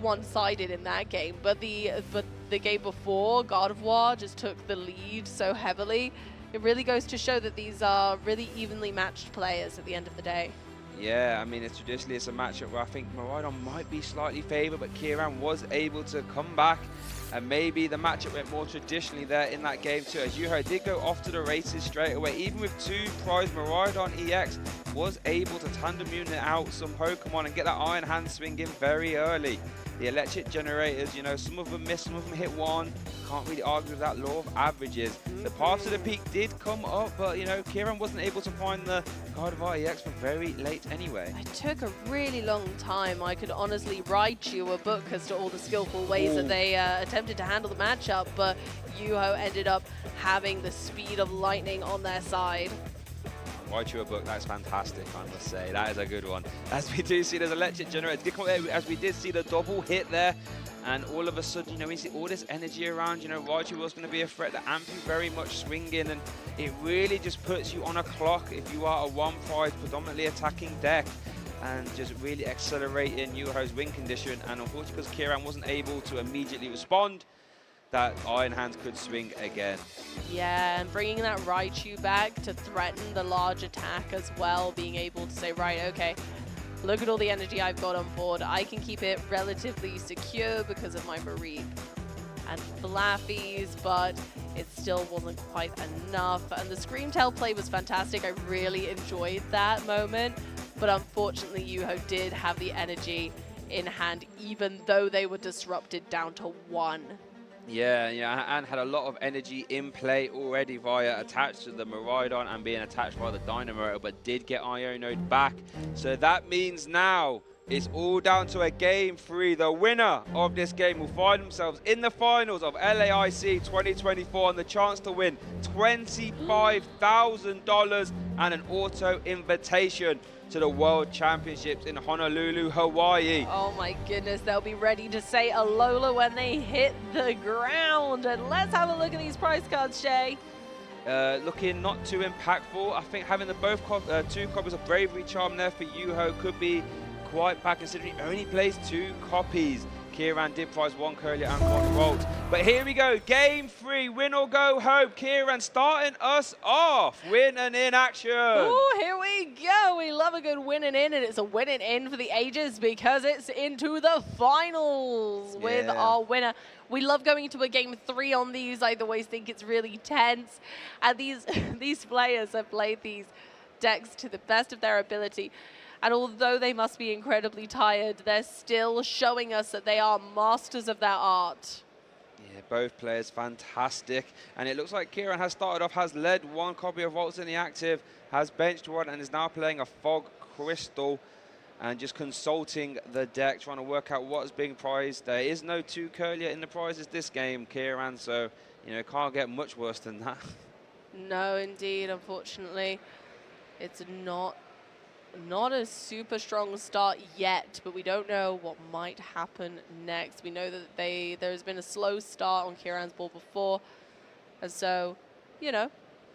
one-sided in that game. But the game before, God of War just took the lead so heavily. It really goes to show that these are really evenly matched players at the end of the day. Yeah, I mean, traditionally it's a matchup where I think Miraidon might be slightly favoured, but Ciaran was able to come back, and maybe the matchup went more traditionally there in that game too, as Juho did go off to the races straight away. Even with 2 prize, Miraidon EX was able to tandem unit out some Pokemon and get that Iron Hand swing in very early. The electric generators, you know, some of them missed, some of them hit 1. Can't really argue with that law of averages. The path to the peak did come up, but, you know, Ciaran wasn't able to find the God of EX for very late anyway. It took a really long time. I could honestly write you a book as to all the skillful ways that they attempted to handle the matchup, but Juho ended up having the speed of lightning on their side. Write you a book, that's fantastic, I must say. That is a good one. As we do see, there's electric generator. As we did see the double hit there, and all of a sudden, you know, we see all this energy around. You know, Raichu was going to be a threat. The Amphi very much swinging, and it really just puts you on a clock if you are a one-prize, predominantly attacking deck, and just really accelerating Juho's win condition. And unfortunately, because Ciaran wasn't able to immediately respond, that Iron Hand could swing again. Yeah, and bringing that Raichu back to threaten the large attack as well, being able to say, right, okay, look at all the energy I've got on board. I can keep it relatively secure because of my Mareep and Flaffies, but it still wasn't quite enough. And the Screamtail play was fantastic. I really enjoyed that moment, but unfortunately, Juho did have the energy in hand, even though they were disrupted down to 1. Yeah, and had a lot of energy in play already via attached to the Miraidon and being attached by the Dynamo, but did get Iono'd back. So that means now it's all down to a game 3. The winner of this game will find themselves in the finals of LAIC 2024 and the chance to win $25,000 and an auto invitation to the World Championships in Honolulu, Hawaii. Oh my goodness, they'll be ready to say Alola when they hit the ground. And let's have a look at these prize cards, Shay. Looking not too impactful. I think having the two copies of Bravery Charm there for Juho could be quite bad, considering he only plays 2 copies. Ciaran did prize 1 Curlier and 1 Volt. But here we go, game 3, win or go home. Ciaran starting us off, winning in action. Oh, here we go. We love a good winning in, and it's a winning in for the ages because it's into the finals with our winner. We love going into a game 3 on these. I always think it's really tense. And these players have played these decks to the best of their ability. And although they must be incredibly tired, they're still showing us that they are masters of their art. Yeah, both players fantastic. And it looks like Ciaran has started off, has led 1 copy of Volts in the active, has benched 1, and is now playing a Fog Crystal and just consulting the deck, trying to work out what's being prized. There is no 2 Curlier in the prizes this game, Ciaran, so, you know, can't get much worse than that. No, indeed, unfortunately. It's not a super strong start yet, but we don't know what might happen next. We know that there's been a slow start on Ciaran's board before, and so, you know,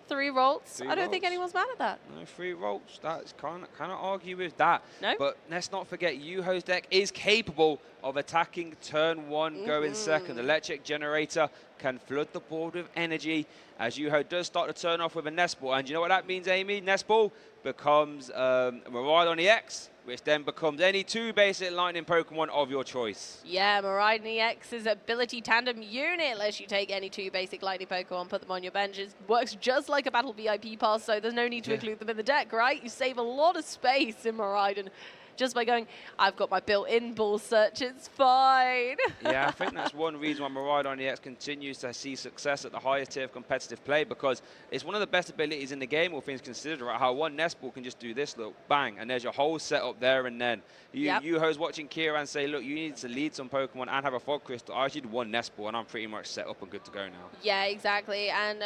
3 Volts. I don't think anyone's mad at that. No, 3 Volts. That's can't argue with that. No. But let's not forget, Juho's deck is capable of attacking turn 1, going second. Electric Generator can flood the board with energy, as Juho does start to turn off with a Nest Ball. And you know what that means, Amy? Nest Ball becomes Miraidon EX, which then becomes any 2 basic lightning Pokemon of your choice. Yeah, Miraidon EX's ability tandem unit lets you take any 2 basic lightning Pokemon, put them on your bench. It works just like a Battle VIP pass, so there's no need to include them in the deck, right? You save a lot of space in Miraidon just by going, I've got my built-in ball search, it's fine. Yeah, I think that's one reason why Miraidon EX continues to see success at the highest tier of competitive play, because it's one of the best abilities in the game, all things considered, right? How 1 Nest Ball can just do this, look, bang, and there's your whole setup there and then. Juho's watching Ciaran say, look, you need to lead some Pokemon and have a Fog Crystal. I actually did 1 Nest Ball, and I'm pretty much set up and good to go now. Yeah, exactly, and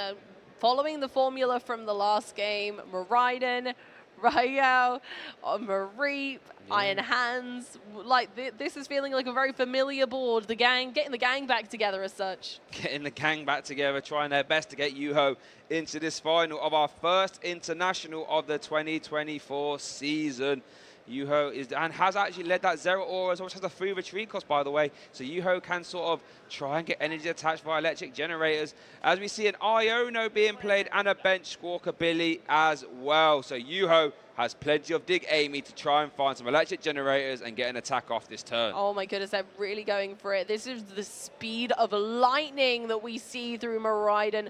following the formula from the last game, Miraidon Ryo, Mareep, Iron Hands. Like, this is feeling like a very familiar board. The gang, getting the gang back together as such. Getting the gang back together, trying their best to get Juho into this final of our first international of the 2024 season. Juho is and has actually led that 0 auras, which has a free retreat cost, by the way. So Juho can sort of try and get energy attached via electric generators. As we see an Iono being played and a bench Squawkabilly as well. So Juho has plenty of dig Amy to try and find some electric generators and get an attack off this turn. Oh my goodness, they're really going for it. This is the speed of lightning that we see through Miraidon.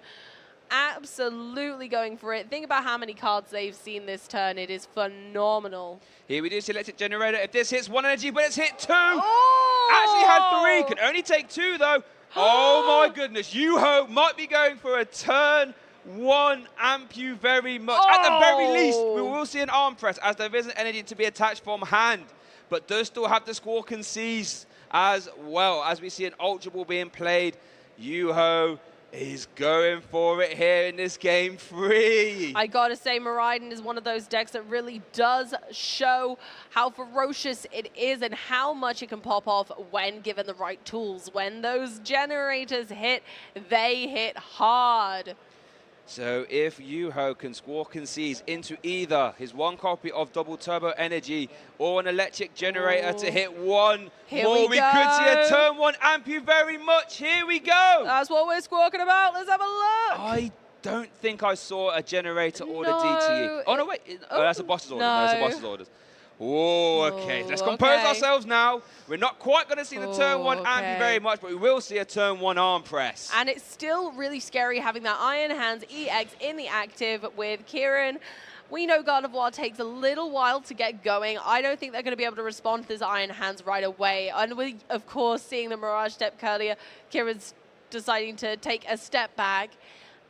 Absolutely going for it. Think about how many cards they've seen this turn. It is phenomenal. Here we do see electric generator. If this hits 1 energy, but it's hit 2. Oh! Actually had 3. Can only take 2 though. Oh my goodness. Juho might be going for a turn 1 amp you very much. At the very least, we will see an arm press as there isn't energy to be attached from hand, but does still have the Squawk and Seize as well. As we see an Ultra Ball being played, Juho is going for it here in this game 3. I gotta say, Miraidon is one of those decks that really does show how ferocious it is and how much it can pop off when given the right tools. When those generators hit, they hit hard. So if Juho can Squawk and Seize into either his 1 copy of Double Turbo Energy or an electric generator to hit 1 more, we could see a turn 1 amp you very much. Here we go. That's what we're squawking about. Let's have a look. I don't think I saw a generator order DTE. Oh, no, wait. Oh, that's a boss's order. No, that's a boss's orders. Oh, okay. Let's compose ourselves now. We're not quite going to see the turn 1 amp very much, but we will see a turn 1 arm press. And it's still really scary having that Iron Hands EX in the active with Ciaran. We know God of War takes a little while to get going. I don't think they're going to be able to respond to this Iron Hands right away. And we, of course, seeing the Mirage Step earlier, Ciaran's deciding to take a step back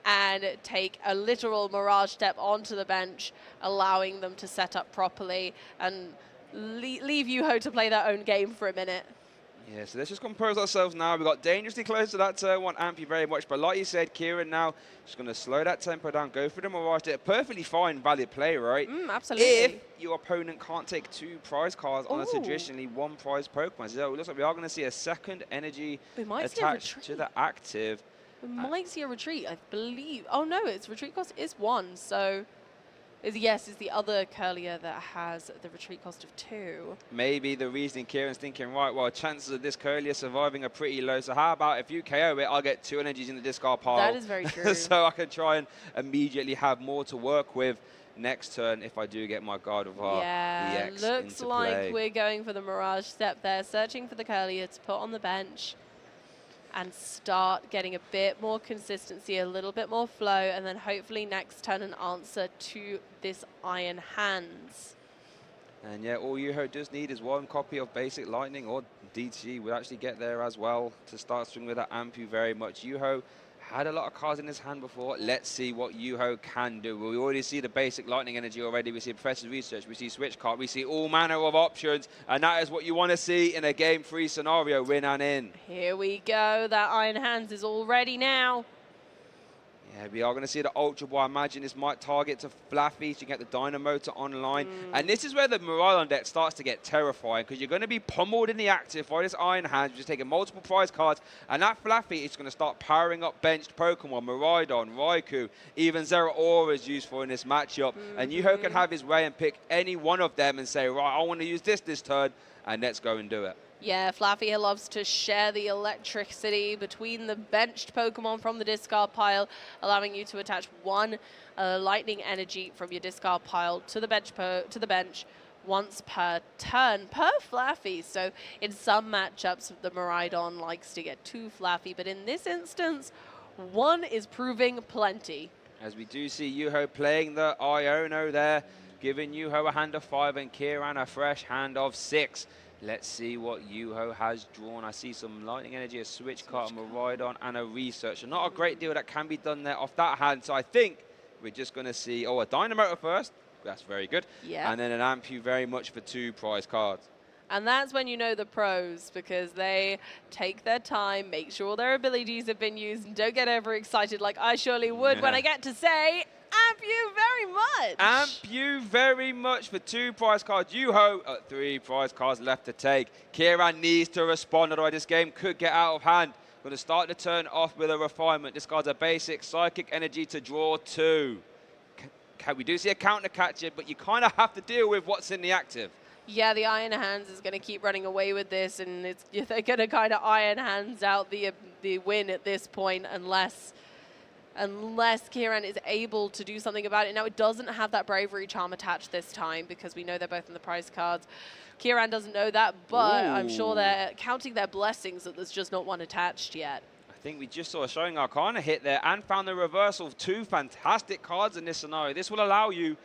and take a literal Mirage Step onto the bench, allowing them to set up properly and leave Juho to play their own game for a minute. Yeah, so let's just compose ourselves now. We got dangerously close to that turn 1 amp you very much, but like you said, Ciaran now just going to slow that tempo down, go for the Mirage Step. Perfectly fine, valid play, right? Absolutely. If your opponent can't take 2 prize cards on a traditionally 1 prize Pokemon. So it looks like we are going to see a second energy attached to the active. We might see a retreat, I believe. Oh no, its retreat cost is 1, so yes, it's the other Curlier that has the retreat cost of 2. Maybe the reasoning Ciaran's thinking, right, well, chances of this Curlier surviving are pretty low, so how about if you KO it, I'll get 2 energies in the discard pile. That is very true. So I can try and immediately have more to work with next turn if I do get my God of War EX looks into like play. we're going for the Mirage Step there, searching for the Curlier to put on the bench and start getting a bit more consistency, a little bit more flow, and then hopefully next turn an answer to this Iron Hands. And yeah, all Juho does need is 1 copy of Basic Lightning, or DT would actually get there as well to start swinging with that Ampu very much. Juho had a lot of cards in his hand before. Let's see what Juho can do. We already see the Basic Lightning energy already. We see Professor's Research. We see Switch Card. We see all manner of options. And that is what you want to see in a Game 3 scenario, win and in. Here we go. That Iron Hands is all ready now. Yeah, we are going to see the Ultra Ball. I imagine this might target to Flaffy so you get the Dynamo to online. And this is where the Miraidon deck starts to get terrifying because you're going to be pummeled in the active by this Iron Hands, which is taking multiple prize cards. And that Flaffy is going to start powering up benched Pokemon, Miraidon, Raikou, even Zero Aura is used for in this matchup. And Juho can have his way and pick any one of them and say, right, I want to use this turn, and let's go and do it. Yeah, Flaffy here loves to share the electricity between the benched Pokemon from the discard pile, allowing you to attach 1 lightning energy from your discard pile to the bench once per turn per Flaffy. So in some matchups, the Miraidon likes to get 2 Flaffy, but in this instance, 1 is proving plenty. As we do see Juho playing the Iono there, giving Juho a hand of 5 and Ciaran a fresh hand of 6. Let's see what Juho has drawn. I see some Lightning Energy, a Switch Card, a Miraidon, and a Research. So not a great deal that can be done there off that hand. So I think we're just going to see, a Dynamotor first. That's very good. Yeah. And then an Ampu very much for 2 prize cards. And that's when you know the pros, because they take their time, make sure their abilities have been used, and don't get overexcited like I surely would when I get to say, amp you very much. Amp you very much for 2 prize cards. Juho at 3 prize cards left to take. Ciaran needs to respond, otherwise this game could get out of hand. Going to start the turn off with a refinement. This card's a basic psychic energy to draw 2. We do see a counter catch it, but you kind of have to deal with what's in the active. Yeah, the Iron Hands is going to keep running away with this, and they're going to kind of Iron Hands out the win at this point, unless Ciaran is able to do something about it. Now, it doesn't have that Bravery Charm attached this time, because we know they're both in the prize cards. Ciaran doesn't know that, but I'm sure they're counting their blessings that there's just not one attached yet. I think we just saw a Showing Arcana hit there and found the reversal of 2 fantastic cards in this scenario. This will allow you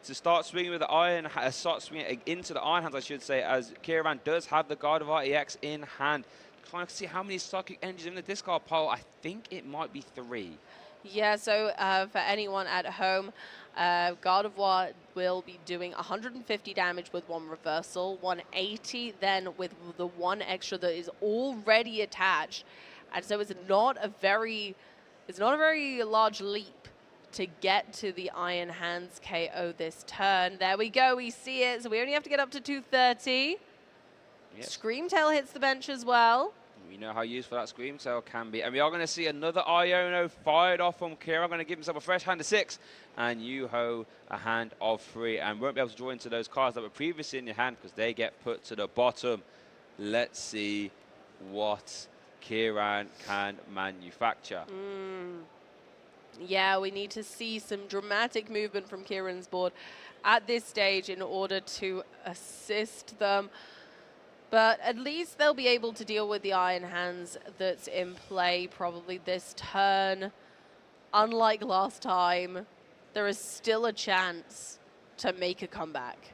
to start swinging with the start swinging into the Iron Hands, I should say, as Ciaran does have the Guard of REX in hand. Trying to see how many psychic energies in the discard pile. I think it might be 3. Yeah, so for anyone at home, God of War will be doing 150 damage with 1 reversal, 180 then with the 1 extra that is already attached. And so it's not a very large leap to get to the Iron Hands KO this turn. There we go, we see it. So we only have to get up to 230. Yep. Screamtail hits the bench as well. We know how useful that Screamtail can be. And we are going to see another Iono fired off from Ciaran. Going to give himself a fresh hand of 6. And Juho a hand of 3. And won't be able to draw into those cards that were previously in your hand because they get put to the bottom. Let's see what Ciaran can manufacture. Yeah, we need to see some dramatic movement from Ciaran's board at this stage in order to assist them. But at least they'll be able to deal with the Iron Hands that's in play probably this turn. Unlike last time, there is still a chance to make a comeback.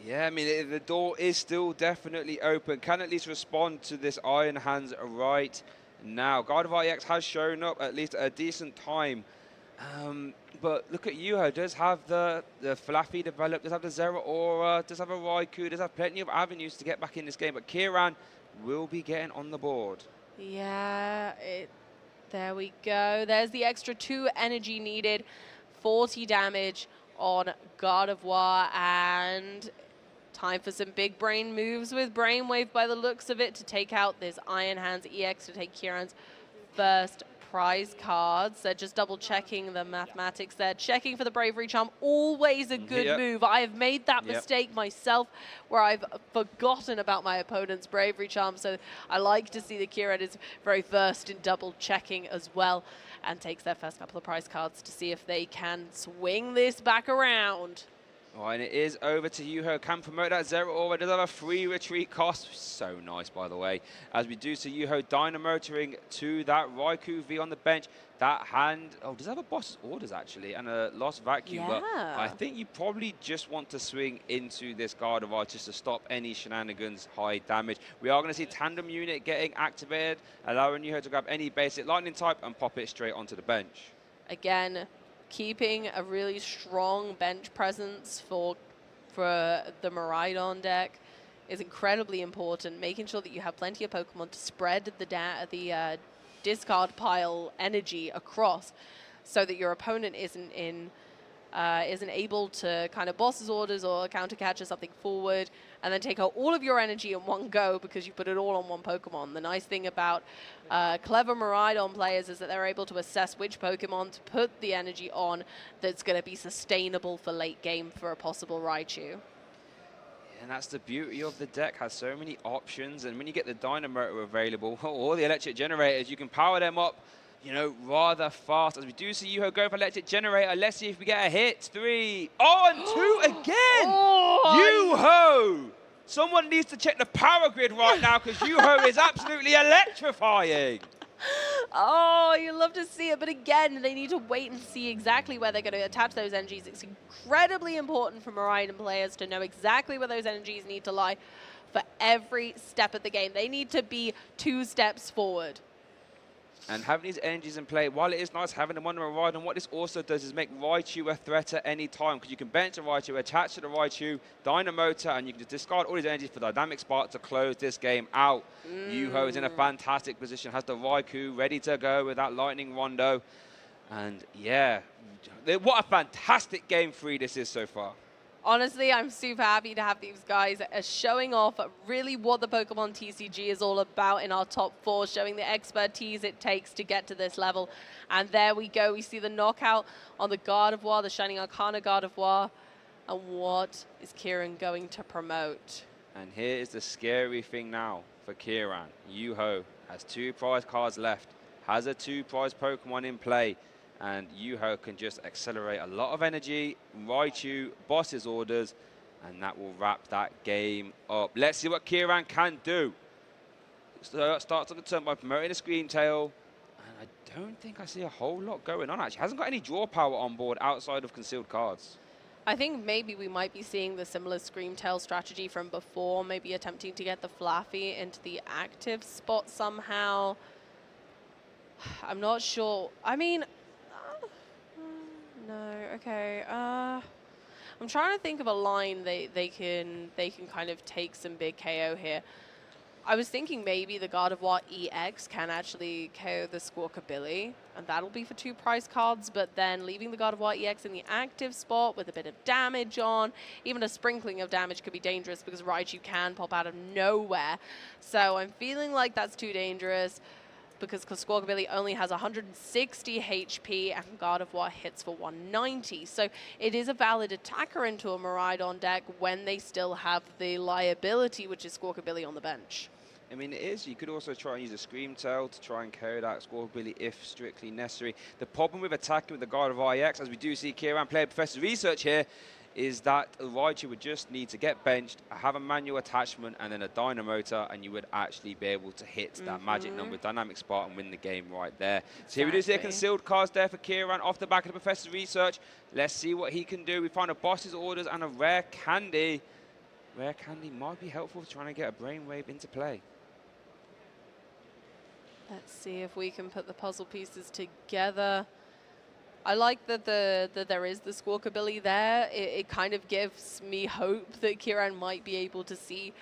Yeah, I mean, the door is still definitely open. Can at least respond to this Iron Hands right now. Guard of REX has shown up at least at a decent time. But look at Juho, does have the Flaffy developed, does have the Zera Aura, does have a Raikou, does have plenty of avenues to get back in this game. But Ciaran will be getting on the board. Yeah, there we go. There's the extra 2 energy needed, 40 damage on God of War, and time for some big brain moves with Brainwave by the looks of it to take out this Iron Hands EX to take Ciaran's first prize cards. They're just double checking the mathematics. They're checking for the Bravery Charm. Always a good move. I have made that mistake myself where I've forgotten about my opponent's Bravery Charm. So I like to see that Ciaran is very versed in double checking as well and takes their first couple of prize cards to see if they can swing this back around. Oh, and it is over to Juho. Can promote that Zera Aura. Does have a free retreat cost. So nice, by the way. As we do see Juho dynamotoring to that Raikou V on the bench. That hand, does have a boss's orders actually, and a lost vacuum. Yeah. But I think you probably just want to swing into this Guard of Art just to stop any shenanigans, high damage. We are going to see Tandem Unit getting activated, allowing Juho to grab any basic lightning type and pop it straight onto the bench. Again, keeping a really strong bench presence for the Miraidon deck is incredibly important. Making sure that you have plenty of Pokemon to spread the discard pile energy across, so that your opponent isn't able to kind of boss's orders or counter catch or something forward and then take out all of your energy in one go because you put it all on one Pokemon. The nice thing about clever Miraidon players is that they're able to assess which Pokemon to put the energy on that's going to be sustainable for late game for a possible Raichu. And that's the beauty of the deck, has so many options. And when you get the Dynamotor available, or the electric generators, you can power them up, you know, rather fast. As we do see Juho go for electric generator. Let's see if we get a hit. 3. Oh, and 2 again! Juho! Someone needs to check the power grid right now because Juho is absolutely electrifying. Oh, you love to see it, but again, they need to wait and see exactly where they're going to attach those energies. It's incredibly important for Miraidon players to know exactly where those energies need to lie for every step of the game. They need to be 2 steps forward. And having these energies in play, while it is nice having them on the ride, and what this also does is make Raichu a threat at any time, because you can bench a Raichu, attach to the Raichu, Dynamotor, and you can just discard all these energies for Dynamic Spark to close this game out. Juho is in a fantastic position, has the Raikou ready to go with that Lightning Rondo. And yeah, what a fantastic game 3 this is so far. Honestly, I'm super happy to have these guys showing off really what the Pokemon TCG is all about in our top 4, showing the expertise it takes to get to this level. And there we go. We see the knockout on the Gardevoir, the Shining Arcana Gardevoir. And what is Ciaran going to promote? And here is the scary thing now for Ciaran. Juho has 2 prize cards left, has a 2 prize Pokemon in play. And Juho can just accelerate a lot of energy, Raichu, boss's orders, and that will wrap that game up. Let's see what Ciaran can do. So starts on the turn by promoting the Scream Tail, and I don't think I see a whole lot going on, actually. Hasn't got any draw power on board outside of concealed cards. I think maybe we might be seeing the similar Scream Tail strategy from before, maybe attempting to get the Flaffy into the active spot somehow. I'm not sure. I mean, no, okay. I'm trying to think of a line they can kind of take some big KO here. I was thinking maybe the Gardevoir EX can actually KO the Squawkabilly, and that'll be for 2 prize cards, but then leaving the Gardevoir EX in the active spot with a bit of damage on, even a sprinkling of damage could be dangerous because Raichu can pop out of nowhere. So I'm feeling like that's too dangerous, because Squawkabilly only has 160 HP and Gardevoir hits for 190. So it is a valid attacker into a Miraidon deck when they still have the liability, which is Squawkabilly on the bench. I mean, it is. You could also try and use a Scream Tail to try and carry that Squawkabilly if strictly necessary. The problem with attacking with the Gardevoir EX, as we do see Ciaran play Professor Research here, is that Raichu would just need to get benched, have a manual attachment, and then a Dynamotor, and you would actually be able to hit that magic number with Dynamic Spark and win the game right there. Exactly. So here we do see a concealed cards there for Ciaran off the back of the Professor's Research. Let's see what he can do. We find a Boss's Orders and a Rare Candy. Rare Candy might be helpful for trying to get a Brainwave into play. Let's see if we can put the puzzle pieces together. I like that there is the Squawkabilly there. It kind of gives me hope that Ciaran might be able to see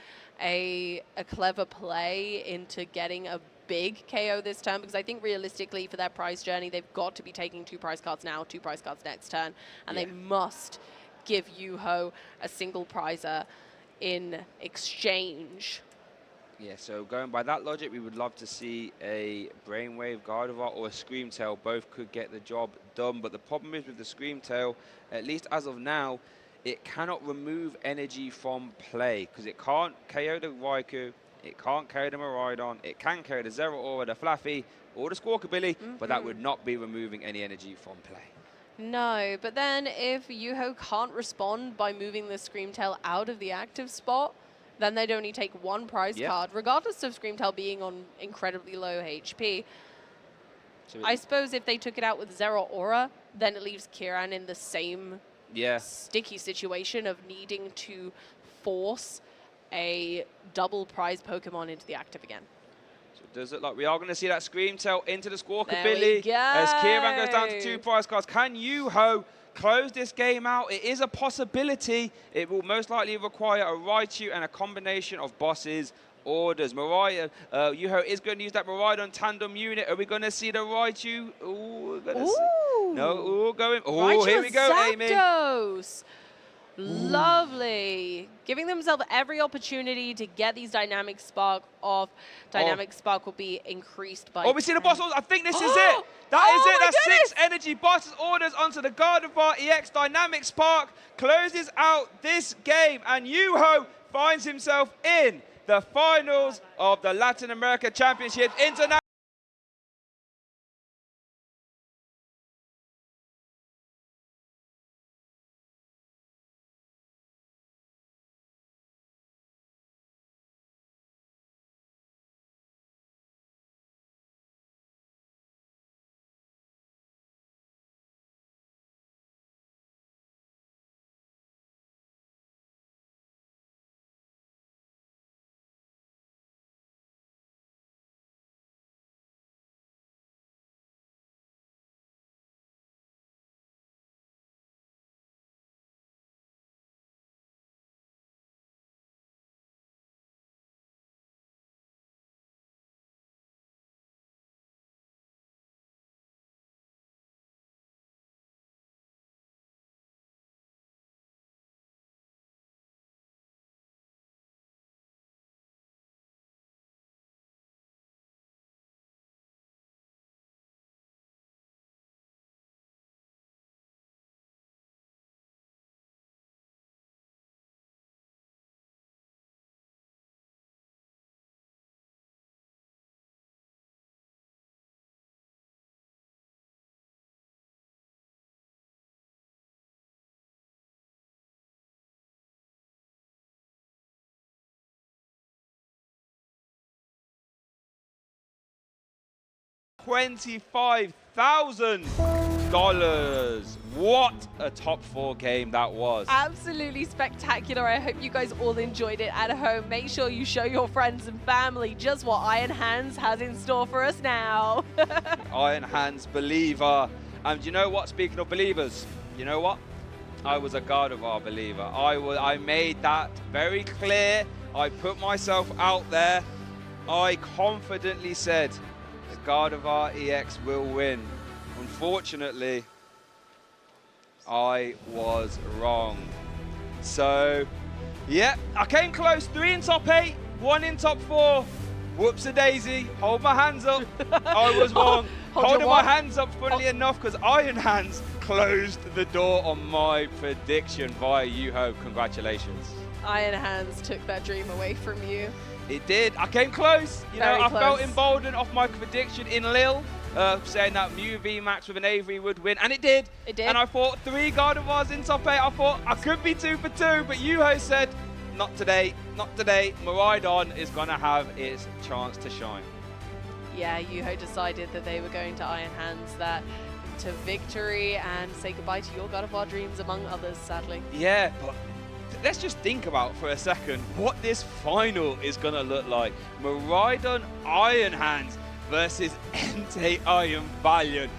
a clever play into getting a big KO this turn, because I think realistically for their prize journey, they've got to be taking 2 prize cards now, 2 prize cards next turn, and they must give Juho a single prizer in exchange. Yeah, so going by that logic, we would love to see a Brainwave, Gardevoir, or a Scream Tail. Both could get the job done, but the problem is with the Scream Tail, at least as of now, it cannot remove energy from play, because it can't KO the Raikou, it can't KO the Miraidon, it can KO the Zeraora, the Flaffy, or the Squawkabilly, but that would not be removing any energy from play. No, but then if Juho can't respond by moving the Scream Tail out of the active spot, then they'd only take 1 prize card, regardless of Scream Tail being on incredibly low HP. So I suppose if they took it out with Zeraora, then it leaves Ciaran in the same sticky situation of needing to force a double prize Pokemon into the active again. So it does look like we are going to see that Scream Tail into the Squawkabilly as Ciaran goes down to 2 prize cards. Can Juho close this game out? It is a possibility. It will most likely require a Raichu and a combination of Boss's Orders. Juho is going to use that Miraidon tandem unit. Are we going to see the Raichu? Ooh, we're gonna see. No, ooh, going. Oh, here we go, Zapdos. Lovely. Giving themselves every opportunity to get these Dynamic Spark off. Dynamic Spark will be increased by we see the Boss Orders. I think this is it. That is it. That's 6 energy Boss's Orders onto the Gardevoir EX. Dynamic Spark closes out this game, and Juho finds himself in the finals of the Latin America Championship International. $25,000. What a top 4 game that was. Absolutely spectacular. I hope you guys all enjoyed it at home. Make sure you show your friends and family just what Iron Hands has in store for us now. Iron Hands believer. And you know what? Speaking of believers, you know what? I was a God of War believer. I made that very clear. I put myself out there. I confidently said the God of War EX will win. Unfortunately, I was wrong. So, yeah, I came close. 3 in top 8, 1 in top 4. Whoops-a-daisy, hold my hands up. I was wrong. Holding my hands up, funnily enough, because Iron Hands closed the door on my prediction via Juho. Congratulations. Iron Hands took that dream away from you. It did. I came close. You know, I felt emboldened off my prediction in Lille, saying that Mew VMAX with an Avery would win, and it did. It did. And I thought 3 God of Wars in top 8. I thought I could be 2 for 2, but Juho said, not today, not today. Miraidon is going to have its chance to shine. Yeah, Juho decided that they were going to Iron Hands that to victory and say goodbye to your God of War dreams, among others, sadly. Yeah, but let's just think about for a second what this final is going to look like. Miraidon Iron Hands versus Entei Iron Valiant.